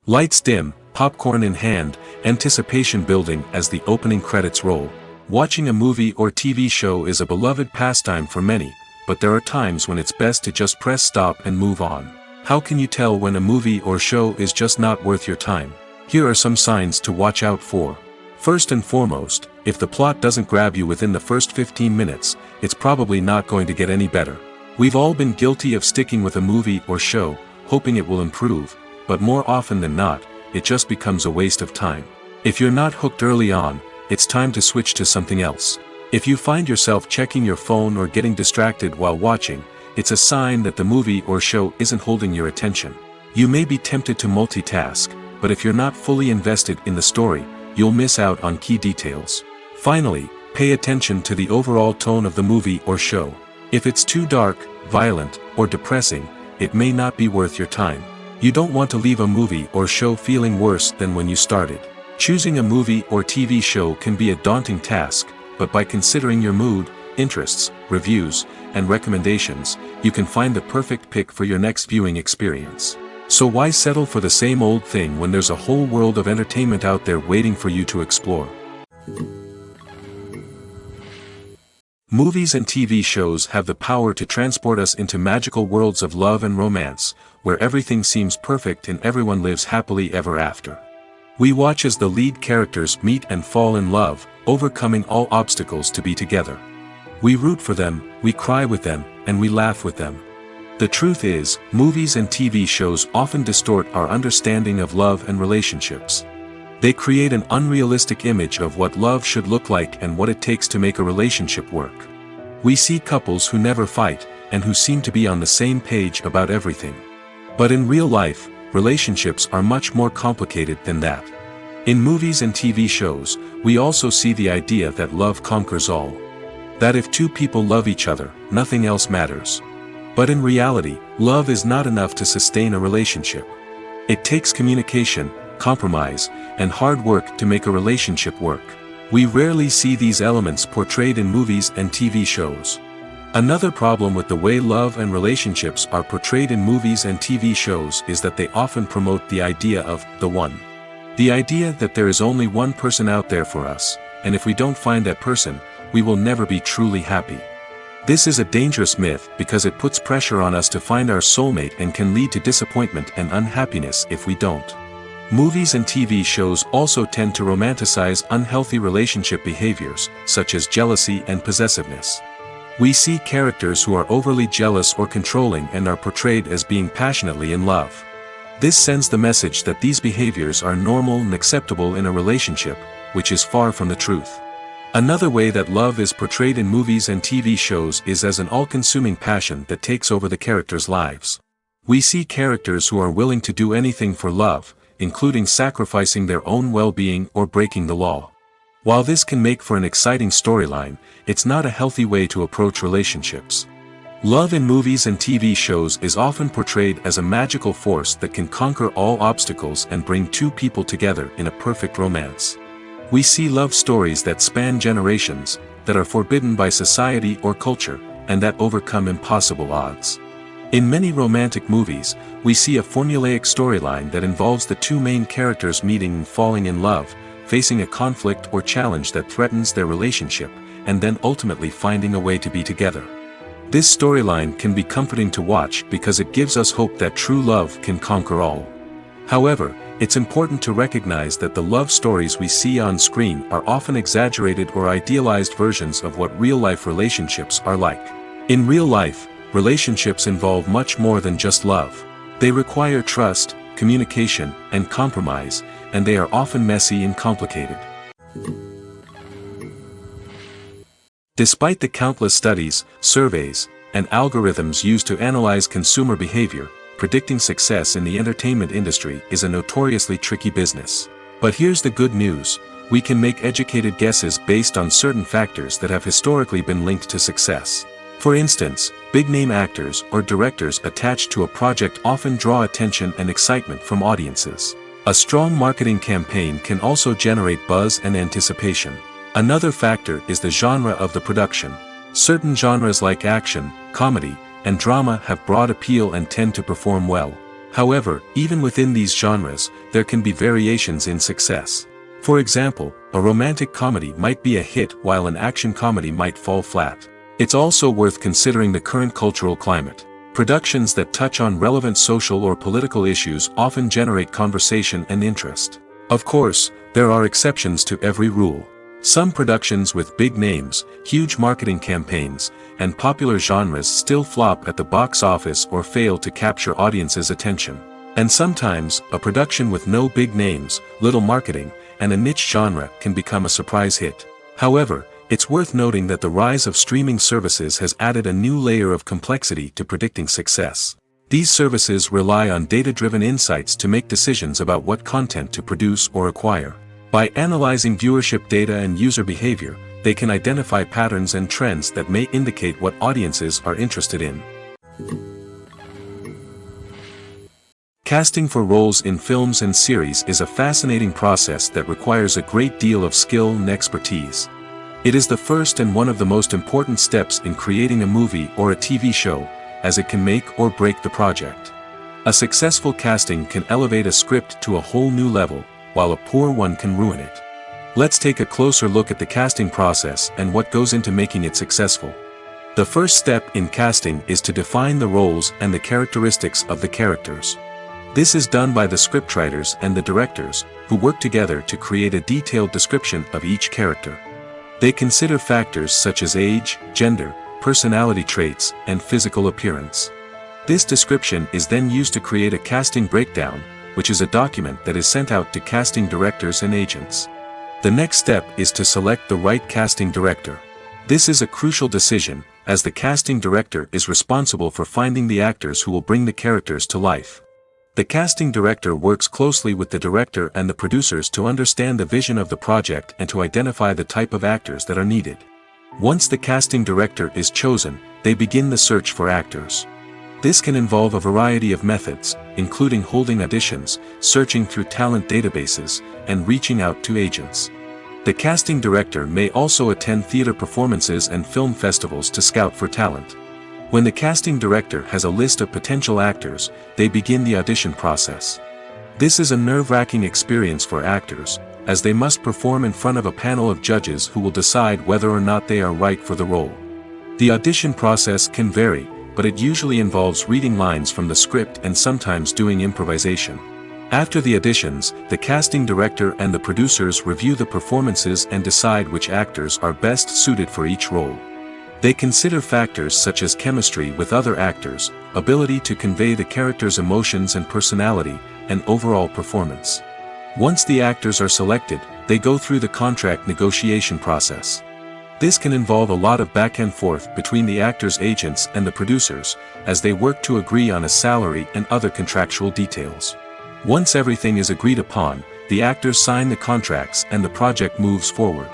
Lights dim, popcorn in hand, anticipation building as the opening credits roll. Watching a movie or TV show is a beloved pastime for many, but there are times when it's best to just press stop and move on. How can you tell when a movie or show is just not worth your time? Here are some signs to watch out for. First and foremost, if the plot doesn't grab you within the first 15 minutes, it's probably not going to get any better. We've all been guilty of sticking with a movie or show, hoping it will improve, but more often than not, it just becomes a waste of time. If you're not hooked early on, it's time to switch to something else. If you find yourself checking your phone or getting distracted while watching, it's a sign that the movie or show isn't holding your attention. You may be tempted to multitask, but if you're not fully invested in the story, you'll miss out on key details. Finally, pay attention to the overall tone of the movie or show. If it's too dark, violent, or depressing, it may not be worth your time. You don't want to leave a movie or show feeling worse than when you started. Choosing a movie or TV show can be a daunting task, but by considering your mood, interests, reviews, and recommendations, you can find the perfect pick for your next viewing experience. So why settle for the same old thing when there's a whole world of entertainment out there waiting for you to explore? Movies and TV shows have the power to transport us into magical worlds of love and romance, where everything seems perfect and everyone lives happily ever after. We watch as the lead characters meet and fall in love, overcoming all obstacles to be together. We root for them, we cry with them, and we laugh with them. The truth is, movies and TV shows often distort our understanding of love and relationships. They create an unrealistic image of what love should look like and what it takes to make a relationship work. We see couples who never fight, and who seem to be on the same page about everything. But in real life, relationships are much more complicated than that. In movies and TV shows, we also see the idea that love conquers all. That if two people love each other, nothing else matters. But in reality, love is not enough to sustain a relationship. It takes communication, compromise, and hard work to make a relationship work. We rarely see these elements portrayed in movies and TV shows. Another problem with the way love and relationships are portrayed in movies and TV shows is that they often promote the idea of the one. The idea that there is only one person out there for us, and if we don't find that person, we will never be truly happy. This is a dangerous myth because it puts pressure on us to find our soulmate and can lead to disappointment and unhappiness if we don't. Movies and TV shows also tend to romanticize unhealthy relationship behaviors, such as jealousy and possessiveness. We see characters who are overly jealous or controlling and are portrayed as being passionately in love. This sends the message that these behaviors are normal and acceptable in a relationship, which is far from the truth. Another way that love is portrayed in movies and TV shows is as an all-consuming passion that takes over the characters' lives. We see characters who are willing to do anything for love, including sacrificing their own well-being or breaking the law. While this can make for an exciting storyline, it's not a healthy way to approach relationships. Love in movies and TV shows is often portrayed as a magical force that can conquer all obstacles and bring two people together in a perfect romance. We see love stories that span generations, that are forbidden by society or culture, and that overcome impossible odds. In many romantic movies, we see a formulaic storyline that involves the two main characters meeting and falling in love, facing a conflict or challenge that threatens their relationship, and then ultimately finding a way to be together. This storyline can be comforting to watch because it gives us hope that true love can conquer all. However, it's important to recognize that the love stories we see on screen are often exaggerated or idealized versions of what real-life relationships are like. In real life, relationships involve much more than just love. They require trust, communication, and compromise, and they are often messy and complicated. Despite the countless studies, surveys, and algorithms used to analyze consumer behavior, predicting success in the entertainment industry is a notoriously tricky business. But here's the good news: we can make educated guesses based on certain factors that have historically been linked to success. For instance, big-name actors or directors attached to a project often draw attention and excitement from audiences. A strong marketing campaign can also generate buzz and anticipation. Another factor is the genre of the production. Certain genres like action, comedy, and drama have broad appeal and tend to perform well. However, even within these genres, there can be variations in success. For example, a romantic comedy might be a hit while an action comedy might fall flat. It's also worth considering the current cultural climate. Productions that touch on relevant social or political issues often generate conversation and interest. Of course, there are exceptions to every rule. Some productions with big names, huge marketing campaigns, and popular genres still flop at the box office or fail to capture audiences' attention. And sometimes, a production with no big names, little marketing, and a niche genre can become a surprise hit. However, it's worth noting that the rise of streaming services has added a new layer of complexity to predicting success. These services rely on data-driven insights to make decisions about what content to produce or acquire. By analyzing viewership data and user behavior, they can identify patterns and trends that may indicate what audiences are interested in. Casting for roles in films and series is a fascinating process that requires a great deal of skill and expertise. It is the first and one of the most important steps in creating a movie or a TV show, as it can make or break the project. A successful casting can elevate a script to a whole new level, while a poor one can ruin it. Let's take a closer look at the casting process and what goes into making it successful. The first step in casting is to define the roles and the characteristics of the characters. This is done by the scriptwriters and the directors, who work together to create a detailed description of each character. They consider factors such as age, gender, personality traits, and physical appearance. This description is then used to create a casting breakdown, which is a document that is sent out to casting directors and agents. The next step is to select the right casting director. This is a crucial decision, as the casting director is responsible for finding the actors who will bring the characters to life. The casting director works closely with the director and the producers to understand the vision of the project and to identify the type of actors that are needed. Once the casting director is chosen, they begin the search for actors. This can involve a variety of methods, including holding auditions, searching through talent databases, and reaching out to agents. The casting director may also attend theater performances and film festivals to scout for talent. When the casting director has a list of potential actors, they begin the audition process. This is a nerve-wracking experience for actors, as they must perform in front of a panel of judges who will decide whether or not they are right for the role. The audition process can vary, but it usually involves reading lines from the script and sometimes doing improvisation. After the auditions, the casting director and the producers review the performances and decide which actors are best suited for each role. They consider factors such as chemistry with other actors, ability to convey the character's emotions and personality, and overall performance. Once the actors are selected, they go through the contract negotiation process. This can involve a lot of back and forth between the actors' agents and the producers, as they work to agree on a salary and other contractual details. Once everything is agreed upon, the actors sign the contracts and the project moves forward.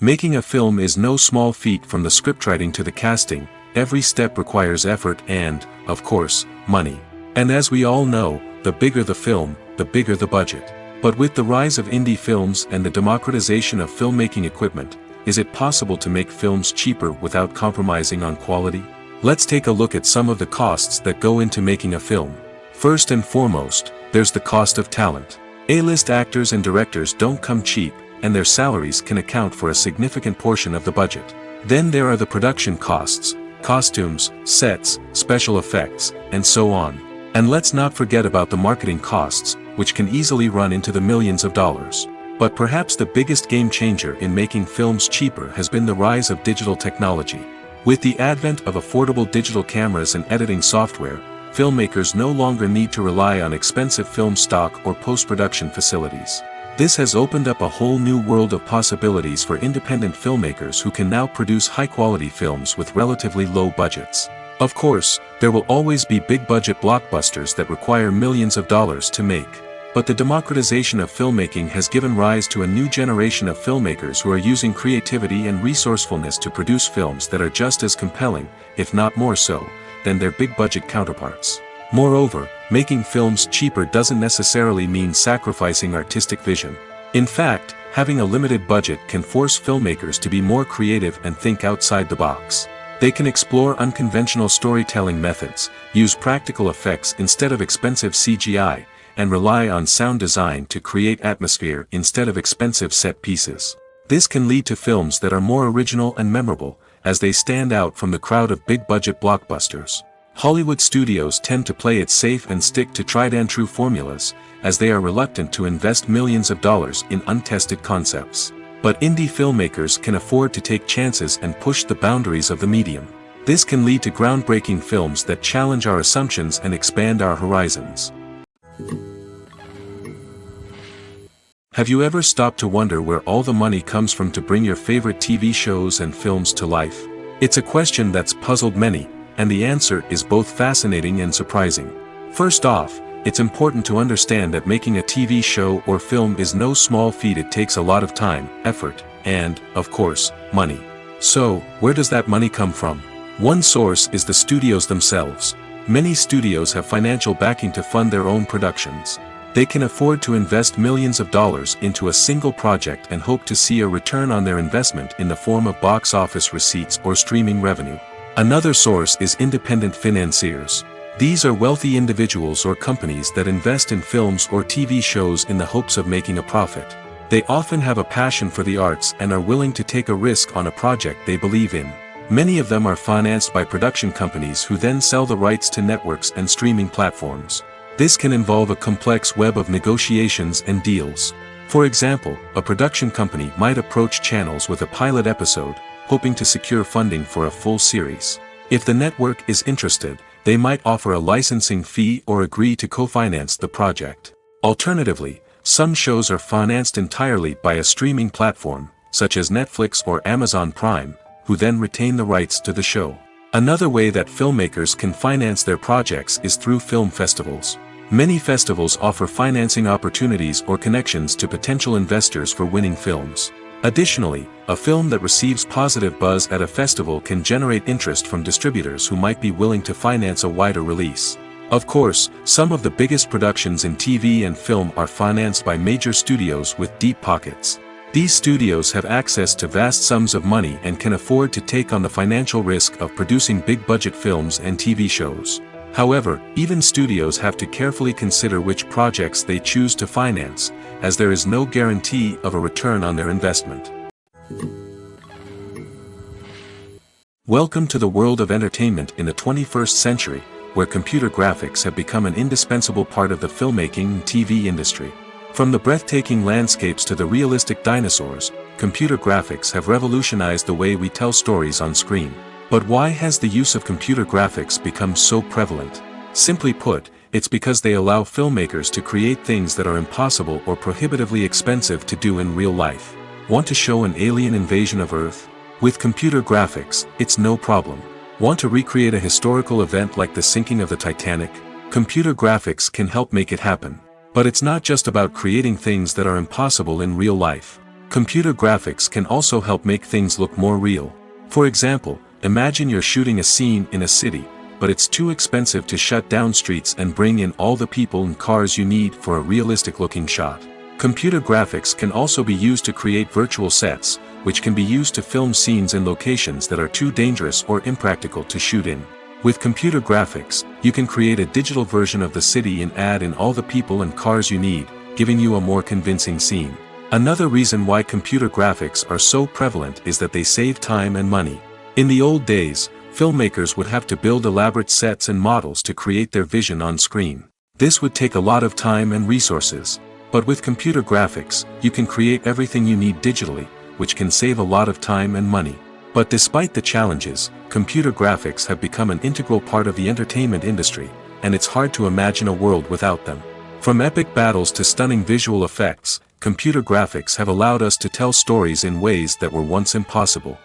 Making a film is no small feat. From the scriptwriting to the casting, every step requires effort and, of course, money. And as we all know, the bigger the film, the bigger the budget. But with the rise of indie films and the democratization of filmmaking equipment, is it possible to make films cheaper without compromising on quality? Let's take a look at some of the costs that go into making a film. First and foremost, there's the cost of talent. A-list actors and directors don't come cheap, and their salaries can account for a significant portion of the budget. Then there are the production costs, costumes, sets, special effects, and so on. And let's not forget about the marketing costs, which can easily run into the millions of dollars. But perhaps the biggest game changer in making films cheaper has been the rise of digital technology. With the advent of affordable digital cameras and editing software, filmmakers no longer need to rely on expensive film stock or post-production facilities. This has opened up a whole new world of possibilities for independent filmmakers who can now produce high-quality films with relatively low budgets. Of course, there will always be big-budget blockbusters that require millions of dollars to make. But the democratization of filmmaking has given rise to a new generation of filmmakers who are using creativity and resourcefulness to produce films that are just as compelling, if not more so, than their big-budget counterparts. Moreover, making films cheaper doesn't necessarily mean sacrificing artistic vision. In fact, having a limited budget can force filmmakers to be more creative and think outside the box. They can explore unconventional storytelling methods, use practical effects instead of expensive CGI, and rely on sound design to create atmosphere instead of expensive set pieces. This can lead to films that are more original and memorable, as they stand out from the crowd of big-budget blockbusters. Hollywood studios tend to play it safe and stick to tried-and-true formulas, as they are reluctant to invest millions of dollars in untested concepts. But indie filmmakers can afford to take chances and push the boundaries of the medium. This can lead to groundbreaking films that challenge our assumptions and expand our horizons. Have you ever stopped to wonder where all the money comes from to bring your favorite TV shows and films to life? It's a question that's puzzled many, and the answer is both fascinating and surprising. First off, it's important to understand that making a TV show or film is no small feat. It takes a lot of time, effort, and, of course, money. So, where does that money come from? One source is the studios themselves. Many studios have financial backing to fund their own productions. They can afford to invest millions of dollars into a single project and hope to see a return on their investment in the form of box office receipts or streaming revenue. Another source is independent financiers. These are wealthy individuals or companies that invest in films or TV shows in the hopes of making a profit. They often have a passion for the arts and are willing to take a risk on a project they believe in. Many of them are financed by production companies who then sell the rights to networks and streaming platforms. This can involve a complex web of negotiations and deals. For example, a production company might approach channels with a pilot episode, hoping to secure funding for a full series. If the network is interested, they might offer a licensing fee or agree to co-finance the project. Alternatively, some shows are financed entirely by a streaming platform, such as Netflix or Amazon Prime, who then retain the rights to the show. Another way that filmmakers can finance their projects is through film festivals. Many festivals offer financing opportunities or connections to potential investors for winning films. Additionally, a film that receives positive buzz at a festival can generate interest from distributors who might be willing to finance a wider release. Of course, some of the biggest productions in TV and film are financed by major studios with deep pockets. These studios have access to vast sums of money and can afford to take on the financial risk of producing big-budget films and TV shows. However, even studios have to carefully consider which projects they choose to finance, as there is no guarantee of a return on their investment. Welcome to the world of entertainment in the 21st century, where computer graphics have become an indispensable part of the filmmaking and TV industry. From the breathtaking landscapes to the realistic dinosaurs, computer graphics have revolutionized the way we tell stories on screen. But why has the use of computer graphics become so prevalent? Simply put, it's because they allow filmmakers to create things that are impossible or prohibitively expensive to do in real life. Want to show an alien invasion of Earth? With computer graphics, it's no problem. Want to recreate a historical event like the sinking of the Titanic? Computer graphics can help make it happen. But it's not just about creating things that are impossible in real life. Computer graphics can also help make things look more real. For example, imagine you're shooting a scene in a city, but it's too expensive to shut down streets and bring in all the people and cars you need for a realistic-looking shot. Computer graphics can also be used to create virtual sets, which can be used to film scenes in locations that are too dangerous or impractical to shoot in. With computer graphics, you can create a digital version of the city and add in all the people and cars you need, giving you a more convincing scene. Another reason why computer graphics are so prevalent is that they save time and money. In the old days, filmmakers would have to build elaborate sets and models to create their vision on screen. This would take a lot of time and resources. But with computer graphics, you can create everything you need digitally, which can save a lot of time and money. But despite the challenges, computer graphics have become an integral part of the entertainment industry, and it's hard to imagine a world without them. From epic battles to stunning visual effects, computer graphics have allowed us to tell stories in ways that were once impossible.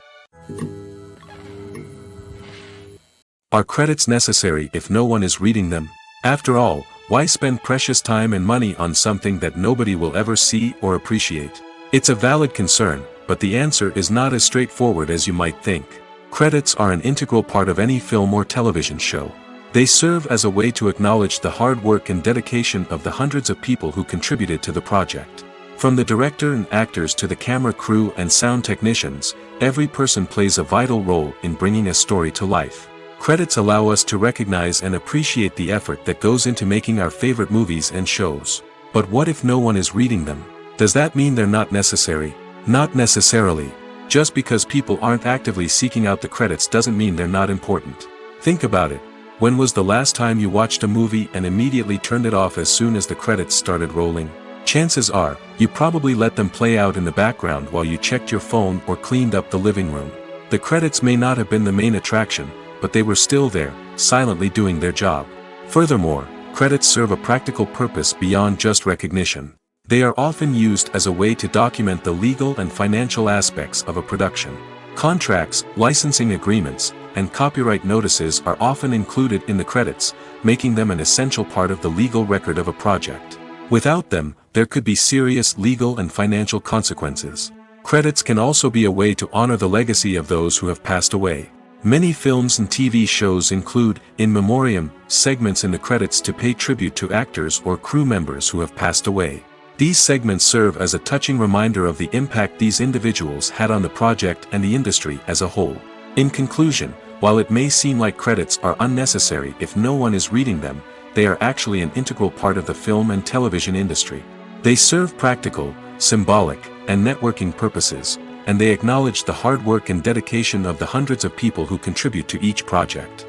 Are credits necessary if no one is reading them? After all, why spend precious time and money on something that nobody will ever see or appreciate? It's a valid concern, but the answer is not as straightforward as you might think. Credits are an integral part of any film or television show. They serve as a way to acknowledge the hard work and dedication of the hundreds of people who contributed to the project. From the director and actors to the camera crew and sound technicians, every person plays a vital role in bringing a story to life. Credits allow us to recognize and appreciate the effort that goes into making our favorite movies and shows. But what if no one is reading them? Does that mean they're not necessary? Not necessarily. Just because people aren't actively seeking out the credits doesn't mean they're not important. Think about it. When was the last time you watched a movie and immediately turned it off as soon as the credits started rolling? Chances are, you probably let them play out in the background while you checked your phone or cleaned up the living room. The credits may not have been the main attraction, but they were still there, silently doing their job. Furthermore, credits serve a practical purpose beyond just recognition. They are often used as a way to document the legal and financial aspects of a production. Contracts, licensing agreements, and copyright notices are often included in the credits, making them an essential part of the legal record of a project. Without them, there could be serious legal and financial consequences. Credits can also be a way to honor the legacy of those who have passed away. Many films and TV shows include, in memoriam, segments in the credits to pay tribute to actors or crew members who have passed away. These segments serve as a touching reminder of the impact these individuals had on the project and the industry as a whole. In conclusion, while it may seem like credits are unnecessary if no one is reading them, they are actually an integral part of the film and television industry. They serve practical, symbolic, and networking purposes, and they acknowledge the hard work and dedication of the hundreds of people who contribute to each project.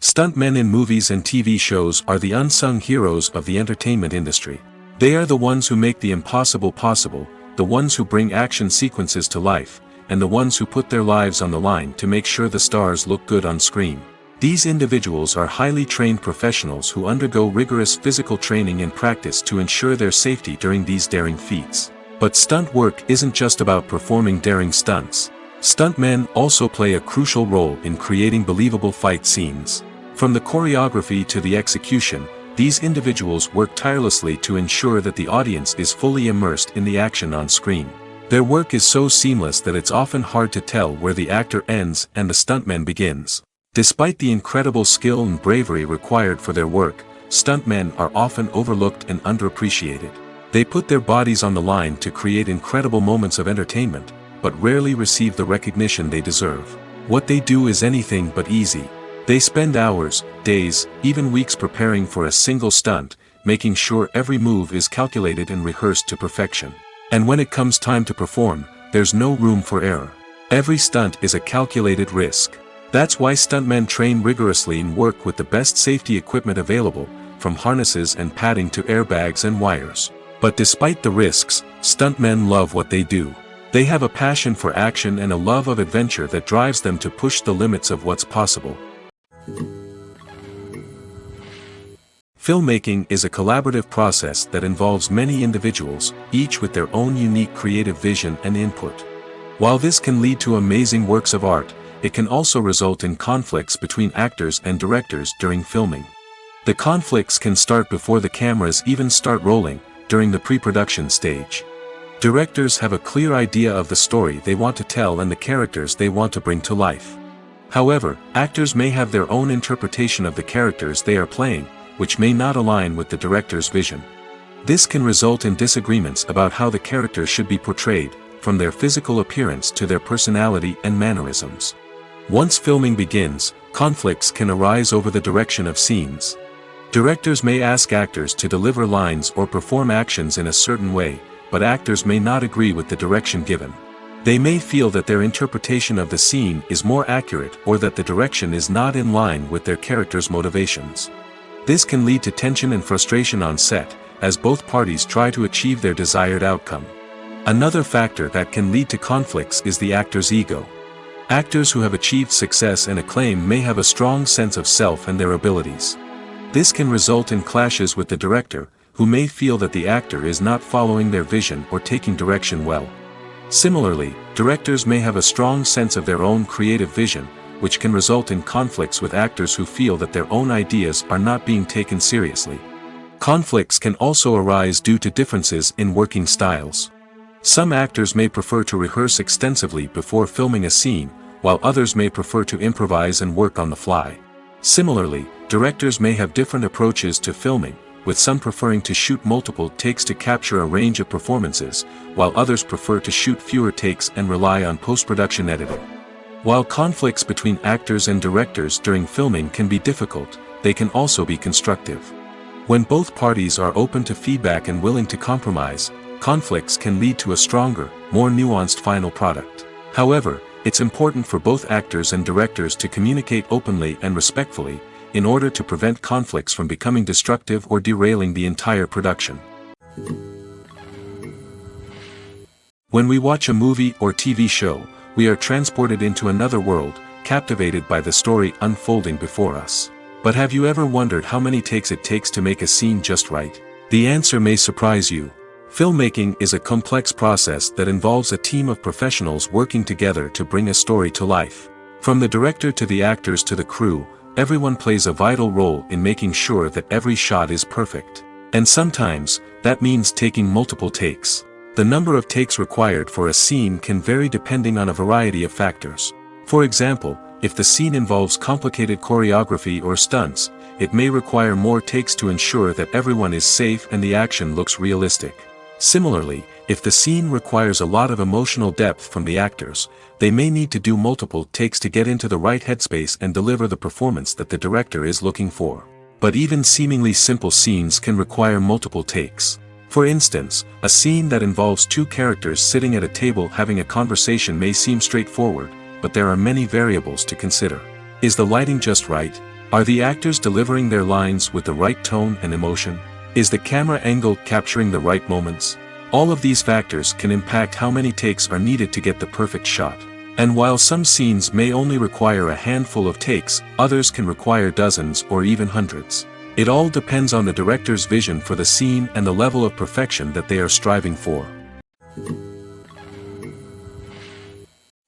Stuntmen in movies and TV shows are the unsung heroes of the entertainment industry. They are the ones who make the impossible possible, the ones who bring action sequences to life, and the ones who put their lives on the line to make sure the stars look good on screen. These individuals are highly trained professionals who undergo rigorous physical training and practice to ensure their safety during these daring feats. But stunt work isn't just about performing daring stunts. Stuntmen also play a crucial role in creating believable fight scenes. From the choreography to the execution, these individuals work tirelessly to ensure that the audience is fully immersed in the action on screen. Their work is so seamless that it's often hard to tell where the actor ends and the stuntman begins. Despite the incredible skill and bravery required for their work, stuntmen are often overlooked and underappreciated. They put their bodies on the line to create incredible moments of entertainment, but rarely receive the recognition they deserve. What they do is anything but easy. They spend hours, days, even weeks preparing for a single stunt, making sure every move is calculated and rehearsed to perfection. And when it comes time to perform, there's no room for error. Every stunt is a calculated risk. That's why stuntmen train rigorously and work with the best safety equipment available, from harnesses and padding to airbags and wires. But despite the risks, stuntmen love what they do. They have a passion for action and a love of adventure that drives them to push the limits of what's possible. Filmmaking is a collaborative process that involves many individuals, each with their own unique creative vision and input. While this can lead to amazing works of art, it can also result in conflicts between actors and directors during filming. The conflicts can start before the cameras even start rolling, during the pre-production stage. Directors have a clear idea of the story they want to tell and the characters they want to bring to life. However, actors may have their own interpretation of the characters they are playing, which may not align with the director's vision. This can result in disagreements about how the characters should be portrayed, from their physical appearance to their personality and mannerisms. Once filming begins, conflicts can arise over the direction of scenes. Directors may ask actors to deliver lines or perform actions in a certain way, but actors may not agree with the direction given. They may feel that their interpretation of the scene is more accurate or that the direction is not in line with their character's motivations. This can lead to tension and frustration on set, as both parties try to achieve their desired outcome. Another factor that can lead to conflicts is the actor's ego. Actors who have achieved success and acclaim may have a strong sense of self and their abilities. This can result in clashes with the director, who may feel that the actor is not following their vision or taking direction well. Similarly, directors may have a strong sense of their own creative vision, which can result in conflicts with actors who feel that their own ideas are not being taken seriously. Conflicts can also arise due to differences in working styles. Some actors may prefer to rehearse extensively before filming a scene, while others may prefer to improvise and work on the fly. Similarly, directors may have different approaches to filming, with some preferring to shoot multiple takes to capture a range of performances, while others prefer to shoot fewer takes and rely on post-production editing. While conflicts between actors and directors during filming can be difficult, they can also be constructive. When both parties are open to feedback and willing to compromise, conflicts can lead to a stronger, more nuanced final product. However, it's important for both actors and directors to communicate openly and respectfully, in order to prevent conflicts from becoming destructive or derailing the entire production. When we watch a movie or TV show, we are transported into another world, captivated by the story unfolding before us. But have you ever wondered how many takes it takes to make a scene just right? The answer may surprise you. Filmmaking is a complex process that involves a team of professionals working together to bring a story to life. From the director to the actors to the crew, everyone plays a vital role in making sure that every shot is perfect. And sometimes, that means taking multiple takes. The number of takes required for a scene can vary depending on a variety of factors. For example, if the scene involves complicated choreography or stunts, it may require more takes to ensure that everyone is safe and the action looks realistic. Similarly, if the scene requires a lot of emotional depth from the actors, they may need to do multiple takes to get into the right headspace and deliver the performance that the director is looking for. But even seemingly simple scenes can require multiple takes. For instance, a scene that involves two characters sitting at a table having a conversation may seem straightforward, but there are many variables to consider. Is the lighting just right? Are the actors delivering their lines with the right tone and emotion? Is the camera angle capturing the right moments? All of these factors can impact how many takes are needed to get the perfect shot. And while some scenes may only require a handful of takes, others can require dozens or even hundreds. It all depends on the director's vision for the scene and the level of perfection that they are striving for.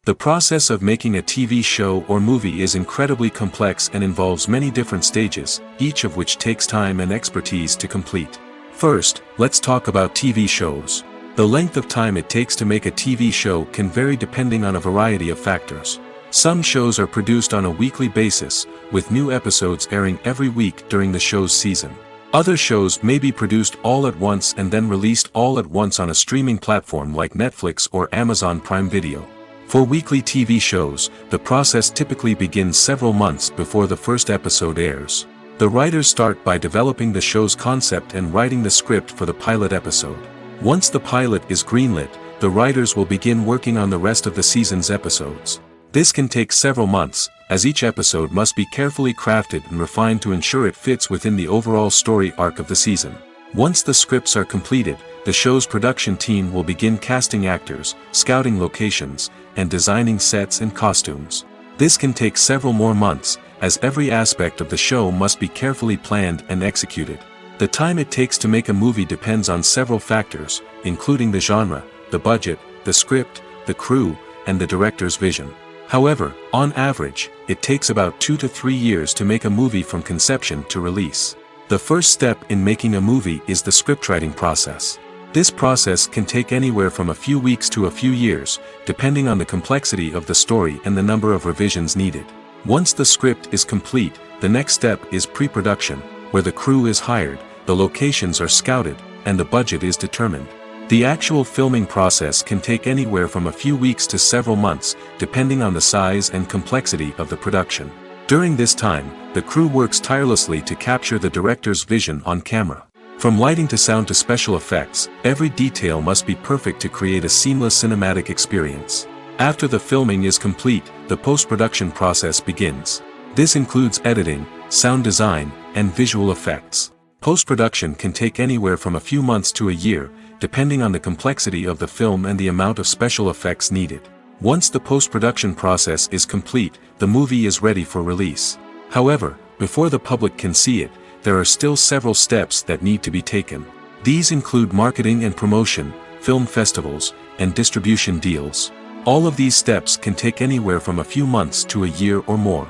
The process of making a TV show or movie is incredibly complex and involves many different stages, each of which takes time and expertise to complete. First, let's talk about TV shows. The length of time it takes to make a TV show can vary depending on a variety of factors. Some shows are produced on a weekly basis, with new episodes airing every week during the show's season. Other shows may be produced all at once and then released all at once on a streaming platform like Netflix or Amazon Prime Video. For weekly TV shows, the process typically begins several months before the first episode airs. The writers start by developing the show's concept and writing the script for the pilot episode. Once the pilot is greenlit, the writers will begin working on the rest of the season's episodes. This can take several months, as each episode must be carefully crafted and refined to ensure it fits within the overall story arc of the season. Once the scripts are completed, the show's production team will begin casting actors, scouting locations, and designing sets and costumes. This can take several more months, as every aspect of the show must be carefully planned and executed. The time it takes to make a movie depends on several factors, including the genre, the budget, the script, the crew, and the director's vision. However, on average, it takes about 2 to 3 years to make a movie from conception to release. The first step in making a movie is the scriptwriting process. This process can take anywhere from a few weeks to a few years, depending on the complexity of the story and the number of revisions needed. Once the script is complete, the next step is pre-production, where the crew is hired, the locations are scouted, and the budget is determined. The actual filming process can take anywhere from a few weeks to several months, depending on the size and complexity of the production. During this time, the crew works tirelessly to capture the director's vision on camera. From lighting to sound to special effects, every detail must be perfect to create a seamless cinematic experience. After the filming is complete, the post-production process begins. This includes editing, sound design, and visual effects. Post-production can take anywhere from a few months to a year, depending on the complexity of the film and the amount of special effects needed. Once the post-production process is complete, the movie is ready for release. However, before the public can see it, there are still several steps that need to be taken. These include marketing and promotion, film festivals, and distribution deals. All of these steps can take anywhere from a few months to a year or more.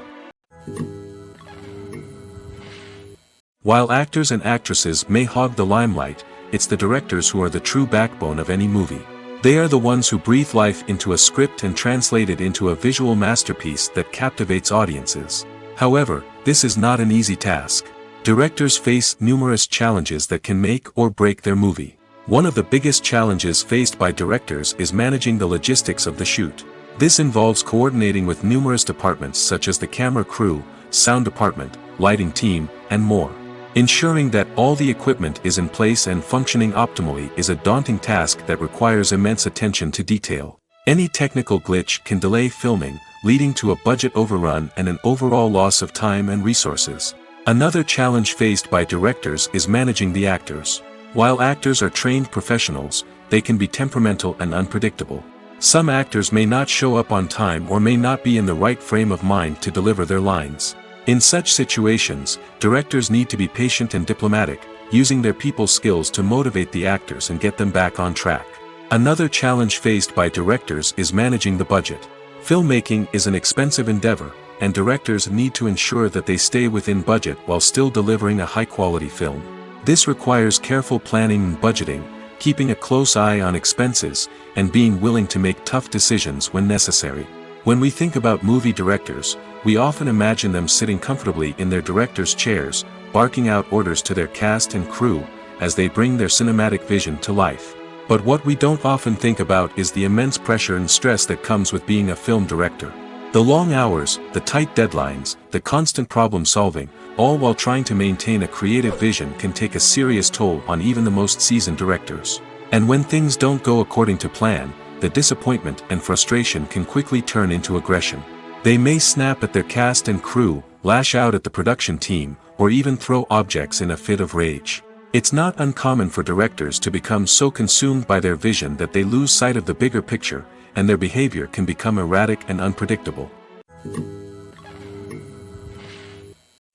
While actors and actresses may hog the limelight, it's the directors who are the true backbone of any movie. They are the ones who breathe life into a script and translate it into a visual masterpiece that captivates audiences. However, this is not an easy task. Directors face numerous challenges that can make or break their movie. One of the biggest challenges faced by directors is managing the logistics of the shoot. This involves coordinating with numerous departments such as the camera crew, sound department, lighting team, and more. Ensuring that all the equipment is in place and functioning optimally is a daunting task that requires immense attention to detail. Any technical glitch can delay filming, leading to a budget overrun and an overall loss of time and resources. Another challenge faced by directors is managing the actors. While actors are trained professionals, they can be temperamental and unpredictable. Some actors may not show up on time or may not be in the right frame of mind to deliver their lines. In such situations, directors need to be patient and diplomatic, using their people skills to motivate the actors and get them back on track. Another challenge faced by directors is managing the budget. Filmmaking is an expensive endeavor, and directors need to ensure that they stay within budget while still delivering a high-quality film. This requires careful planning and budgeting, keeping a close eye on expenses, and being willing to make tough decisions when necessary. When we think about movie directors, we often imagine them sitting comfortably in their director's chairs, barking out orders to their cast and crew, as they bring their cinematic vision to life. But what we don't often think about is the immense pressure and stress that comes with being a film director. The long hours, the tight deadlines, the constant problem solving, all while trying to maintain a creative vision can take a serious toll on even the most seasoned directors. And when things don't go according to plan, the disappointment and frustration can quickly turn into aggression. They may snap at their cast and crew, lash out at the production team, or even throw objects in a fit of rage. It's not uncommon for directors to become so consumed by their vision that they lose sight of the bigger picture, and their behavior can become erratic and unpredictable.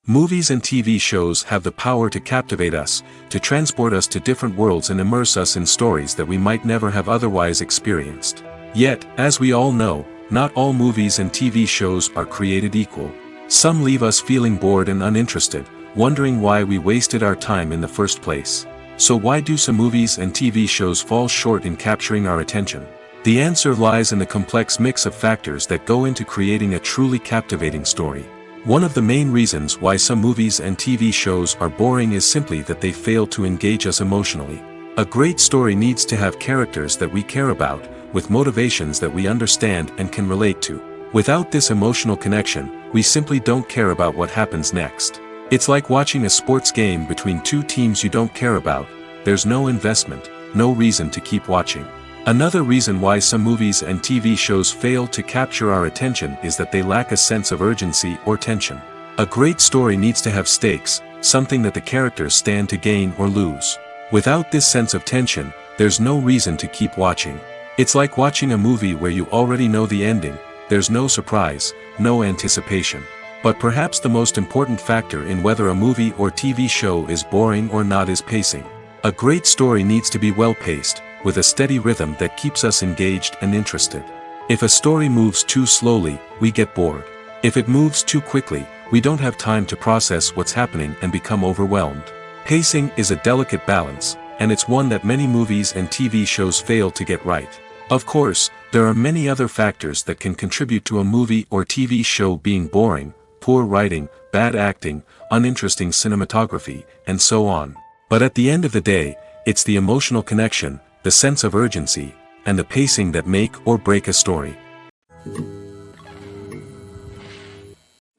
Movies and TV shows have the power to captivate us, to transport us to different worlds and immerse us in stories that we might never have otherwise experienced. Yet, as we all know, not all movies and TV shows are created equal. Some leave us feeling bored and uninterested, wondering why we wasted our time in the first place. So why do some movies and TV shows fall short in capturing our attention? The answer lies in the complex mix of factors that go into creating a truly captivating story. One of the main reasons why some movies and TV shows are boring is simply that they fail to engage us emotionally. A great story needs to have characters that we care about, with motivations that we understand and can relate to. Without this emotional connection, we simply don't care about what happens next. It's like watching a sports game between two teams you don't care about. There's no investment, no reason to keep watching. Another reason why some movies and TV shows fail to capture our attention is that they lack a sense of urgency or tension. A great story needs to have stakes, something that the characters stand to gain or lose. Without this sense of tension, there's no reason to keep watching. It's like watching a movie where you already know the ending. There's no surprise, no anticipation. But perhaps the most important factor in whether a movie or TV show is boring or not is pacing. A great story needs to be well-paced, with a steady rhythm that keeps us engaged and interested. If a story moves too slowly, we get bored. If it moves too quickly, we don't have time to process what's happening and become overwhelmed. Pacing is a delicate balance, and it's one that many movies and TV shows fail to get right. Of course, there are many other factors that can contribute to a movie or TV show being boring: poor writing, bad acting, uninteresting cinematography, and so on. But at the end of the day, it's the emotional connection, the sense of urgency, and the pacing that make or break a story.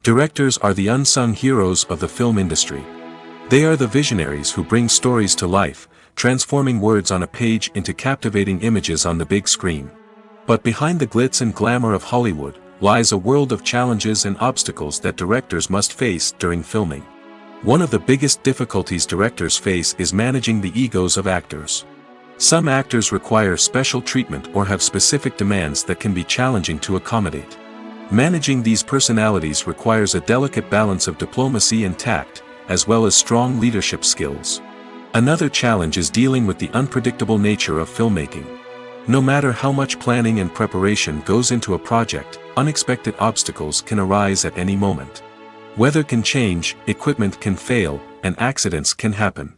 Directors are the unsung heroes of the film industry. They are the visionaries who bring stories to life, transforming words on a page into captivating images on the big screen. But behind the glitz and glamour of Hollywood lies a world of challenges and obstacles that directors must face during filming. One of the biggest difficulties directors face is managing the egos of actors. Some actors require special treatment or have specific demands that can be challenging to accommodate. Managing these personalities requires a delicate balance of diplomacy and tact, as well as strong leadership skills. Another challenge is dealing with the unpredictable nature of filmmaking. No matter how much planning and preparation goes into a project, unexpected obstacles can arise at any moment. Weather can change, equipment can fail, and accidents can happen.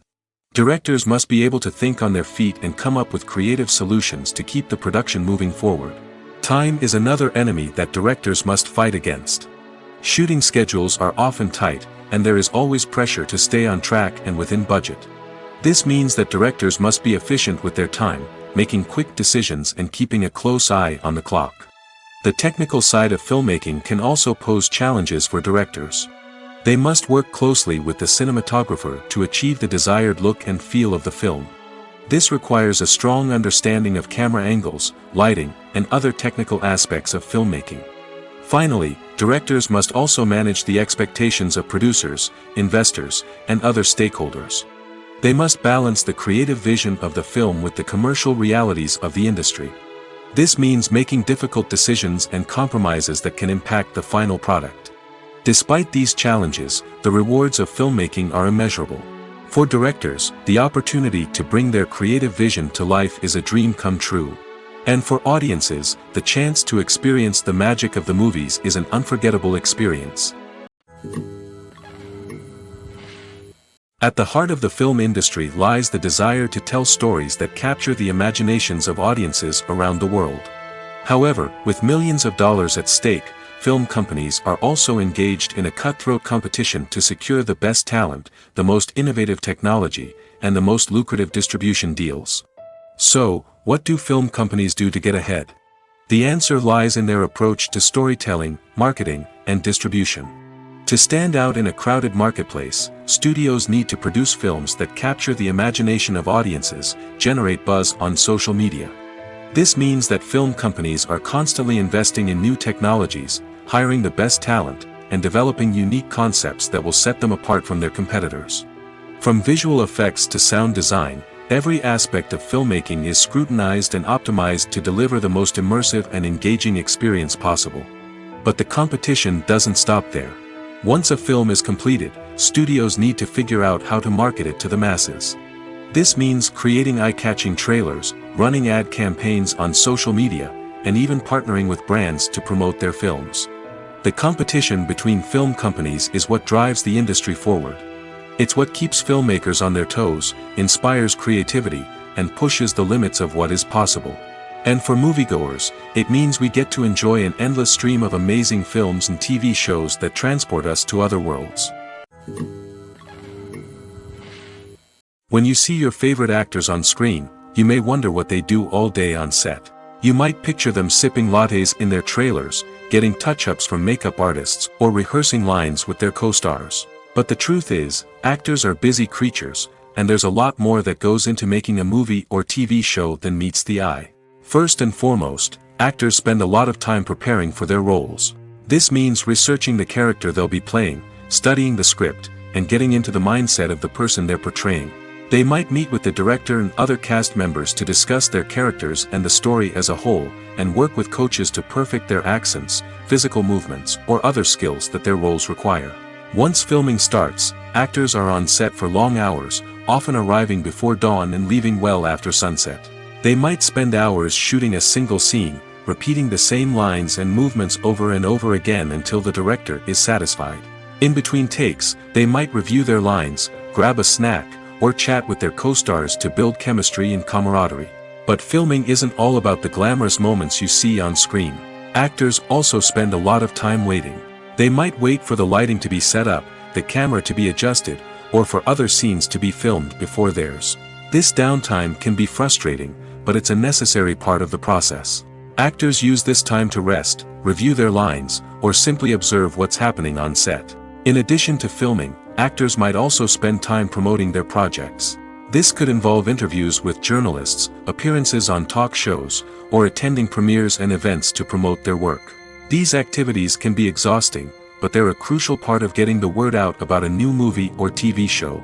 Directors must be able to think on their feet and come up with creative solutions to keep the production moving forward. Time is another enemy that directors must fight against. Shooting schedules are often tight, and there is always pressure to stay on track and within budget. This means that directors must be efficient with their time, making quick decisions and keeping a close eye on the clock. The technical side of filmmaking can also pose challenges for directors. They must work closely with the cinematographer to achieve the desired look and feel of the film. This requires a strong understanding of camera angles, lighting, and other technical aspects of filmmaking. Finally, directors must also manage the expectations of producers, investors, and other stakeholders. They must balance the creative vision of the film with the commercial realities of the industry. This means making difficult decisions and compromises that can impact the final product. Despite these challenges, the rewards of filmmaking are immeasurable. For directors, the opportunity to bring their creative vision to life is a dream come true. And for audiences, the chance to experience the magic of the movies is an unforgettable experience. At the heart of the film industry lies the desire to tell stories that capture the imaginations of audiences around the world. However, with millions of dollars at stake, film companies are also engaged in a cutthroat competition to secure the best talent, the most innovative technology, and the most lucrative distribution deals. So, what do film companies do to get ahead? The answer lies in their approach to storytelling, marketing, and distribution. To stand out in a crowded marketplace, studios need to produce films that capture the imagination of audiences, generate buzz on social media. This means that film companies are constantly investing in new technologies, hiring the best talent, and developing unique concepts that will set them apart from their competitors. From visual effects to sound design, every aspect of filmmaking is scrutinized and optimized to deliver the most immersive and engaging experience possible. But the competition doesn't stop there. Once a film is completed, studios need to figure out how to market it to the masses. This means creating eye-catching trailers, running ad campaigns on social media, and even partnering with brands to promote their films. The competition between film companies is what drives the industry forward. It's what keeps filmmakers on their toes, inspires creativity, and pushes the limits of what is possible. And for moviegoers, it means we get to enjoy an endless stream of amazing films and TV shows that transport us to other worlds. When you see your favorite actors on screen, you may wonder what they do all day on set. You might picture them sipping lattes in their trailers, getting touch-ups from makeup artists, or rehearsing lines with their co-stars. But the truth is, actors are busy creatures, and there's a lot more that goes into making a movie or TV show than meets the eye. First and foremost, actors spend a lot of time preparing for their roles. This means researching the character they'll be playing, studying the script, and getting into the mindset of the person they're portraying. They might meet with the director and other cast members to discuss their characters and the story as a whole, and work with coaches to perfect their accents, physical movements, or other skills that their roles require. Once filming starts, actors are on set for long hours, often arriving before dawn and leaving well after sunset. They might spend hours shooting a single scene, repeating the same lines and movements over and over again until the director is satisfied. In between takes, they might review their lines, grab a snack, or chat with their co-stars to build chemistry and camaraderie. But filming isn't all about the glamorous moments you see on screen. Actors also spend a lot of time waiting. They might wait for the lighting to be set up, the camera to be adjusted, or for other scenes to be filmed before theirs. This downtime can be frustrating, but it's a necessary part of the process. Actors use this time to rest, review their lines, or simply observe what's happening on set. In addition to filming, actors might also spend time promoting their projects. This could involve interviews with journalists, appearances on talk shows, or attending premieres and events to promote their work. These activities can be exhausting, but they're a crucial part of getting the word out about a new movie or TV show.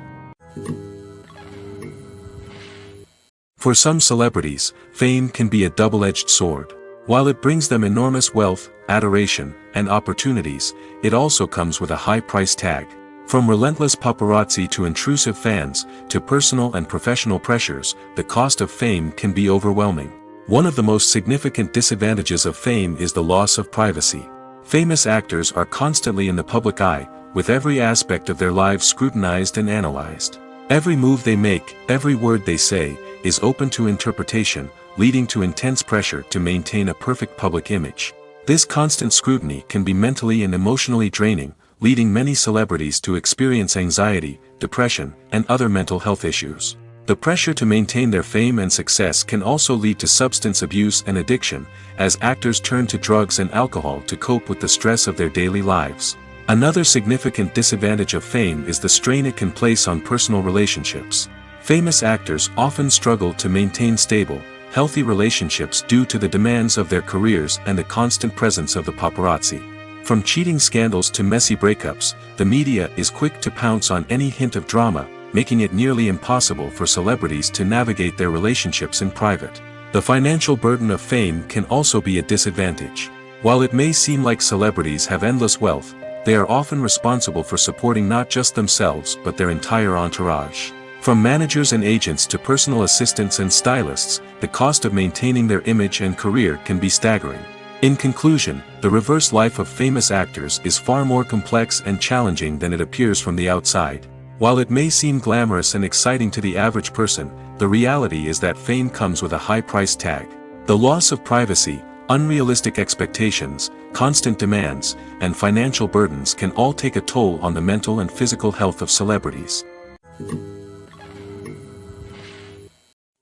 For some celebrities, fame can be a double-edged sword. While it brings them enormous wealth, adoration, and opportunities, it also comes with a high price tag. From relentless paparazzi to intrusive fans, to personal and professional pressures, the cost of fame can be overwhelming. One of the most significant disadvantages of fame is the loss of privacy. Famous actors are constantly in the public eye, with every aspect of their lives scrutinized and analyzed. Every move they make, every word they say, is open to interpretation, leading to intense pressure to maintain a perfect public image. This constant scrutiny can be mentally and emotionally draining, leading many celebrities to experience anxiety, depression, and other mental health issues. The pressure to maintain their fame and success can also lead to substance abuse and addiction, as actors turn to drugs and alcohol to cope with the stress of their daily lives. Another significant disadvantage of fame is the strain it can place on personal relationships. Famous actors often struggle to maintain stable, healthy relationships due to the demands of their careers and the constant presence of the paparazzi. From cheating scandals to messy breakups, the media is quick to pounce on any hint of drama, making it nearly impossible for celebrities to navigate their relationships in private. The financial burden of fame can also be a disadvantage. While it may seem like celebrities have endless wealth, they are often responsible for supporting not just themselves but their entire entourage. From managers and agents to personal assistants and stylists, the cost of maintaining their image and career can be staggering. In conclusion, the reverse life of famous actors is far more complex and challenging than it appears from the outside. While it may seem glamorous and exciting to the average person, the reality is that fame comes with a high price tag. The loss of privacy, unrealistic expectations, constant demands, and financial burdens can all take a toll on the mental and physical health of celebrities.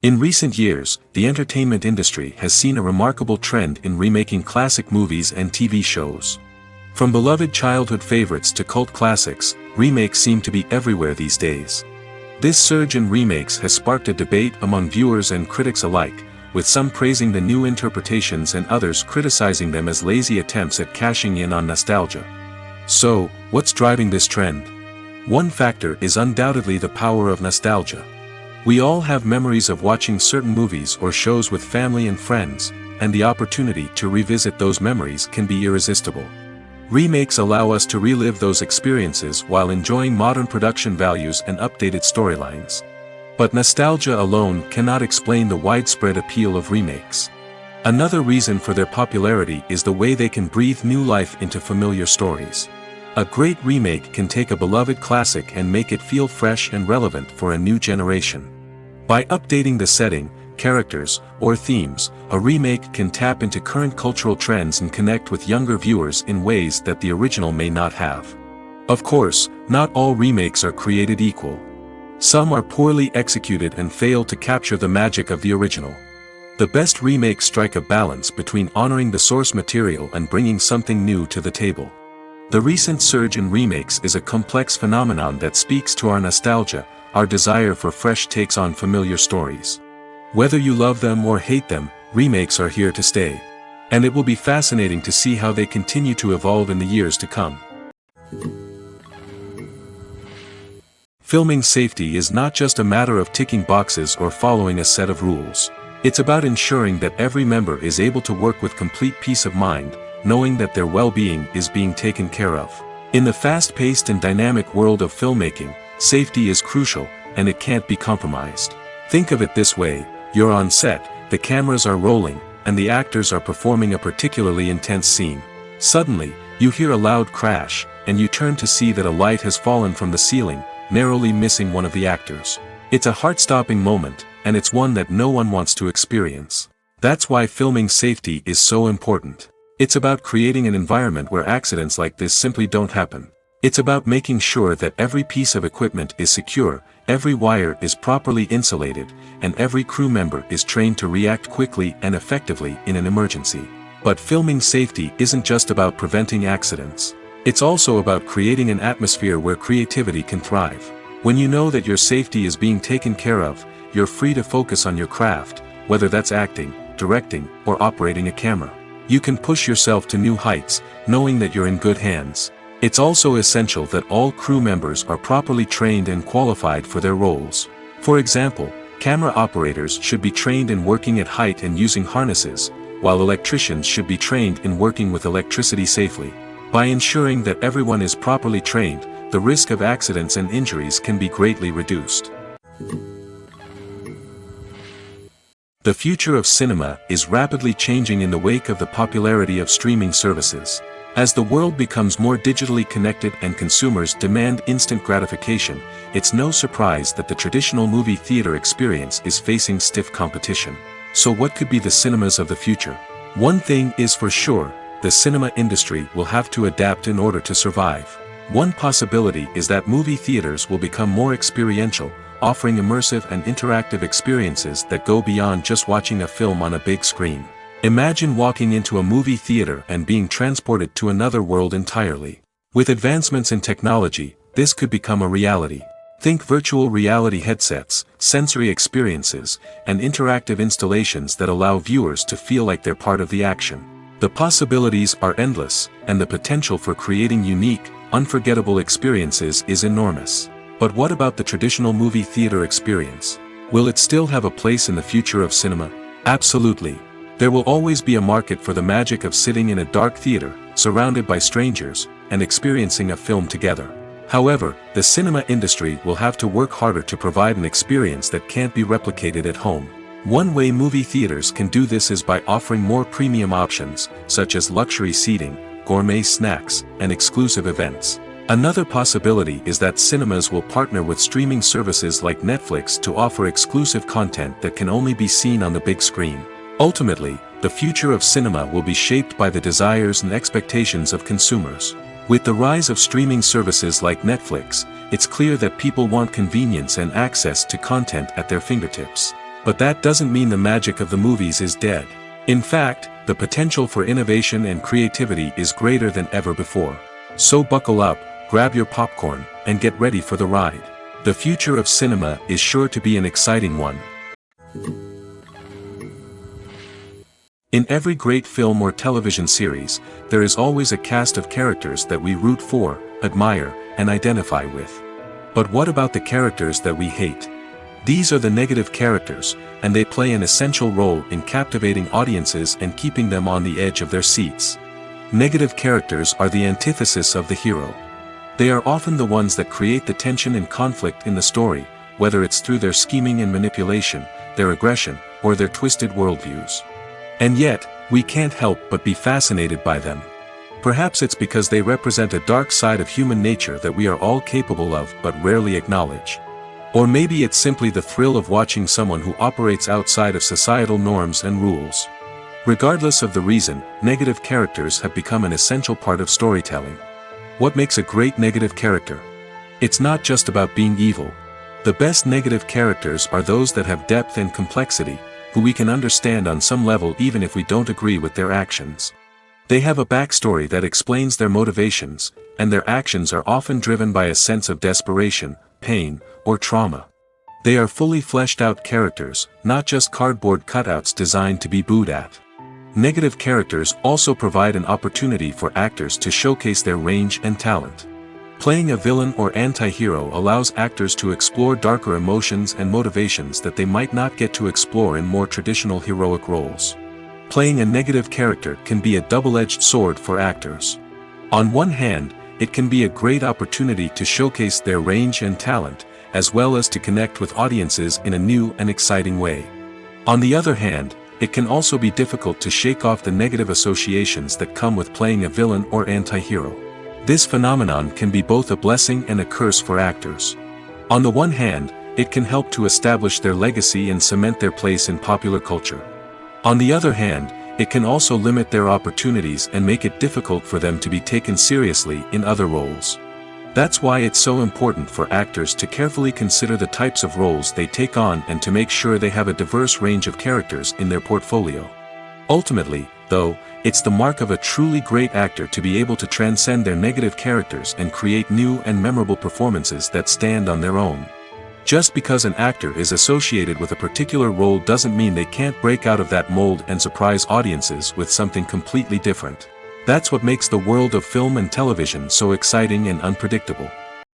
In recent years, the entertainment industry has seen a remarkable trend in remaking classic movies and TV shows. From beloved childhood favorites to cult classics, remakes seem to be everywhere these days. This surge in remakes has sparked a debate among viewers and critics alike, with some praising the new interpretations and others criticizing them as lazy attempts at cashing in on nostalgia. So, what's driving this trend? One factor is undoubtedly the power of nostalgia. We all have memories of watching certain movies or shows with family and friends, and the opportunity to revisit those memories can be irresistible. Remakes allow us to relive those experiences while enjoying modern production values and updated storylines. But nostalgia alone cannot explain the widespread appeal of remakes. Another reason for their popularity is the way they can breathe new life into familiar stories. A great remake can take a beloved classic and make it feel fresh and relevant for a new generation. By updating the setting, characters, or themes, a remake can tap into current cultural trends and connect with younger viewers in ways that the original may not have. Of course, not all remakes are created equal. Some are poorly executed and fail to capture the magic of the original. The best remakes strike a balance between honoring the source material and bringing something new to the table. The recent surge in remakes is a complex phenomenon that speaks to our nostalgia, our desire for fresh takes on familiar stories. Whether you love them or hate them, remakes are here to stay. And it will be fascinating to see how they continue to evolve in the years to come. Filming safety is not just a matter of ticking boxes or following a set of rules. It's about ensuring that every member is able to work with complete peace of mind, knowing that their well-being is being taken care of. In the fast-paced and dynamic world of filmmaking, safety is crucial, and it can't be compromised. Think of it this way: you're on set, the cameras are rolling, and the actors are performing a particularly intense scene. Suddenly, you hear a loud crash, and you turn to see that a light has fallen from the ceiling, narrowly missing one of the actors. It's a heart-stopping moment, and it's one that no one wants to experience. That's why filming safety is so important. It's about creating an environment where accidents like this simply don't happen. It's about making sure that every piece of equipment is secure, every wire is properly insulated, and every crew member is trained to react quickly and effectively in an emergency. But filming safety isn't just about preventing accidents. It's also about creating an atmosphere where creativity can thrive. When you know that your safety is being taken care of, you're free to focus on your craft, whether that's acting, directing, or operating a camera. You can push yourself to new heights, knowing that you're in good hands. It's also essential that all crew members are properly trained and qualified for their roles. For example, camera operators should be trained in working at height and using harnesses, while electricians should be trained in working with electricity safely. By ensuring that everyone is properly trained, the risk of accidents and injuries can be greatly reduced. The future of cinema is rapidly changing in the wake of the popularity of streaming services. As the world becomes more digitally connected and consumers demand instant gratification, it's no surprise that the traditional movie theater experience is facing stiff competition. So what could be the cinemas of the future? One thing is for sure, the cinema industry will have to adapt in order to survive. One possibility is that movie theaters will become more experiential, offering immersive and interactive experiences that go beyond just watching a film on a big screen. Imagine walking into a movie theater and being transported to another world entirely. With advancements in technology, this could become a reality. Think virtual reality headsets, sensory experiences, and interactive installations that allow viewers to feel like they're part of the action. The possibilities are endless, and the potential for creating unique, unforgettable experiences is enormous. But what about the traditional movie theater experience? Will it still have a place in the future of cinema? Absolutely. There will always be a market for the magic of sitting in a dark theater, surrounded by strangers, and experiencing a film together. However, the cinema industry will have to work harder to provide an experience that can't be replicated at home. One way movie theaters can do this is by offering more premium options, such as luxury seating, gourmet snacks, and exclusive events. Another possibility is that cinemas will partner with streaming services like Netflix to offer exclusive content that can only be seen on the big screen. Ultimately, the future of cinema will be shaped by the desires and expectations of consumers. With the rise of streaming services like Netflix, it's clear that people want convenience and access to content at their fingertips. But that doesn't mean the magic of the movies is dead. In fact, the potential for innovation and creativity is greater than ever before. So buckle up, grab your popcorn, and get ready for the ride. The future of cinema is sure to be an exciting one. In every great film or television series, there is always a cast of characters that we root for, admire, and identify with. But what about the characters that we hate? These are the negative characters, and they play an essential role in captivating audiences and keeping them on the edge of their seats. Negative characters are the antithesis of the hero. They are often the ones that create the tension and conflict in the story, whether it's through their scheming and manipulation, their aggression, or their twisted worldviews. And yet, we can't help but be fascinated by them. Perhaps it's because they represent a dark side of human nature that we are all capable of but rarely acknowledge. Or maybe it's simply the thrill of watching someone who operates outside of societal norms and rules. Regardless of the reason, negative characters have become an essential part of storytelling. What makes a great negative character? It's not just about being evil. The best negative characters are those that have depth and complexity, who we can understand on some level even if we don't agree with their actions. They have a backstory that explains their motivations, and their actions are often driven by a sense of desperation, pain, or trauma. They are fully fleshed out characters, not just cardboard cutouts designed to be booed at. Negative characters also provide an opportunity for actors to showcase their range and talent. Playing a villain or anti-hero allows actors to explore darker emotions and motivations that they might not get to explore in more traditional heroic roles. Playing a negative character can be a double-edged sword for actors. On one hand, it can be a great opportunity to showcase their range and talent, as well as to connect with audiences in a new and exciting way. On the other hand, it can also be difficult to shake off the negative associations that come with playing a villain or anti-hero. This phenomenon can be both a blessing and a curse for actors. On the one hand, it can help to establish their legacy and cement their place in popular culture. On the other hand, it can also limit their opportunities and make it difficult for them to be taken seriously in other roles. That's why it's so important for actors to carefully consider the types of roles they take on and to make sure they have a diverse range of characters in their portfolio. Ultimately, though, it's the mark of a truly great actor to be able to transcend their negative characters and create new and memorable performances that stand on their own. Just because an actor is associated with a particular role doesn't mean they can't break out of that mold and surprise audiences with something completely different. That's what makes the world of film and television so exciting and unpredictable.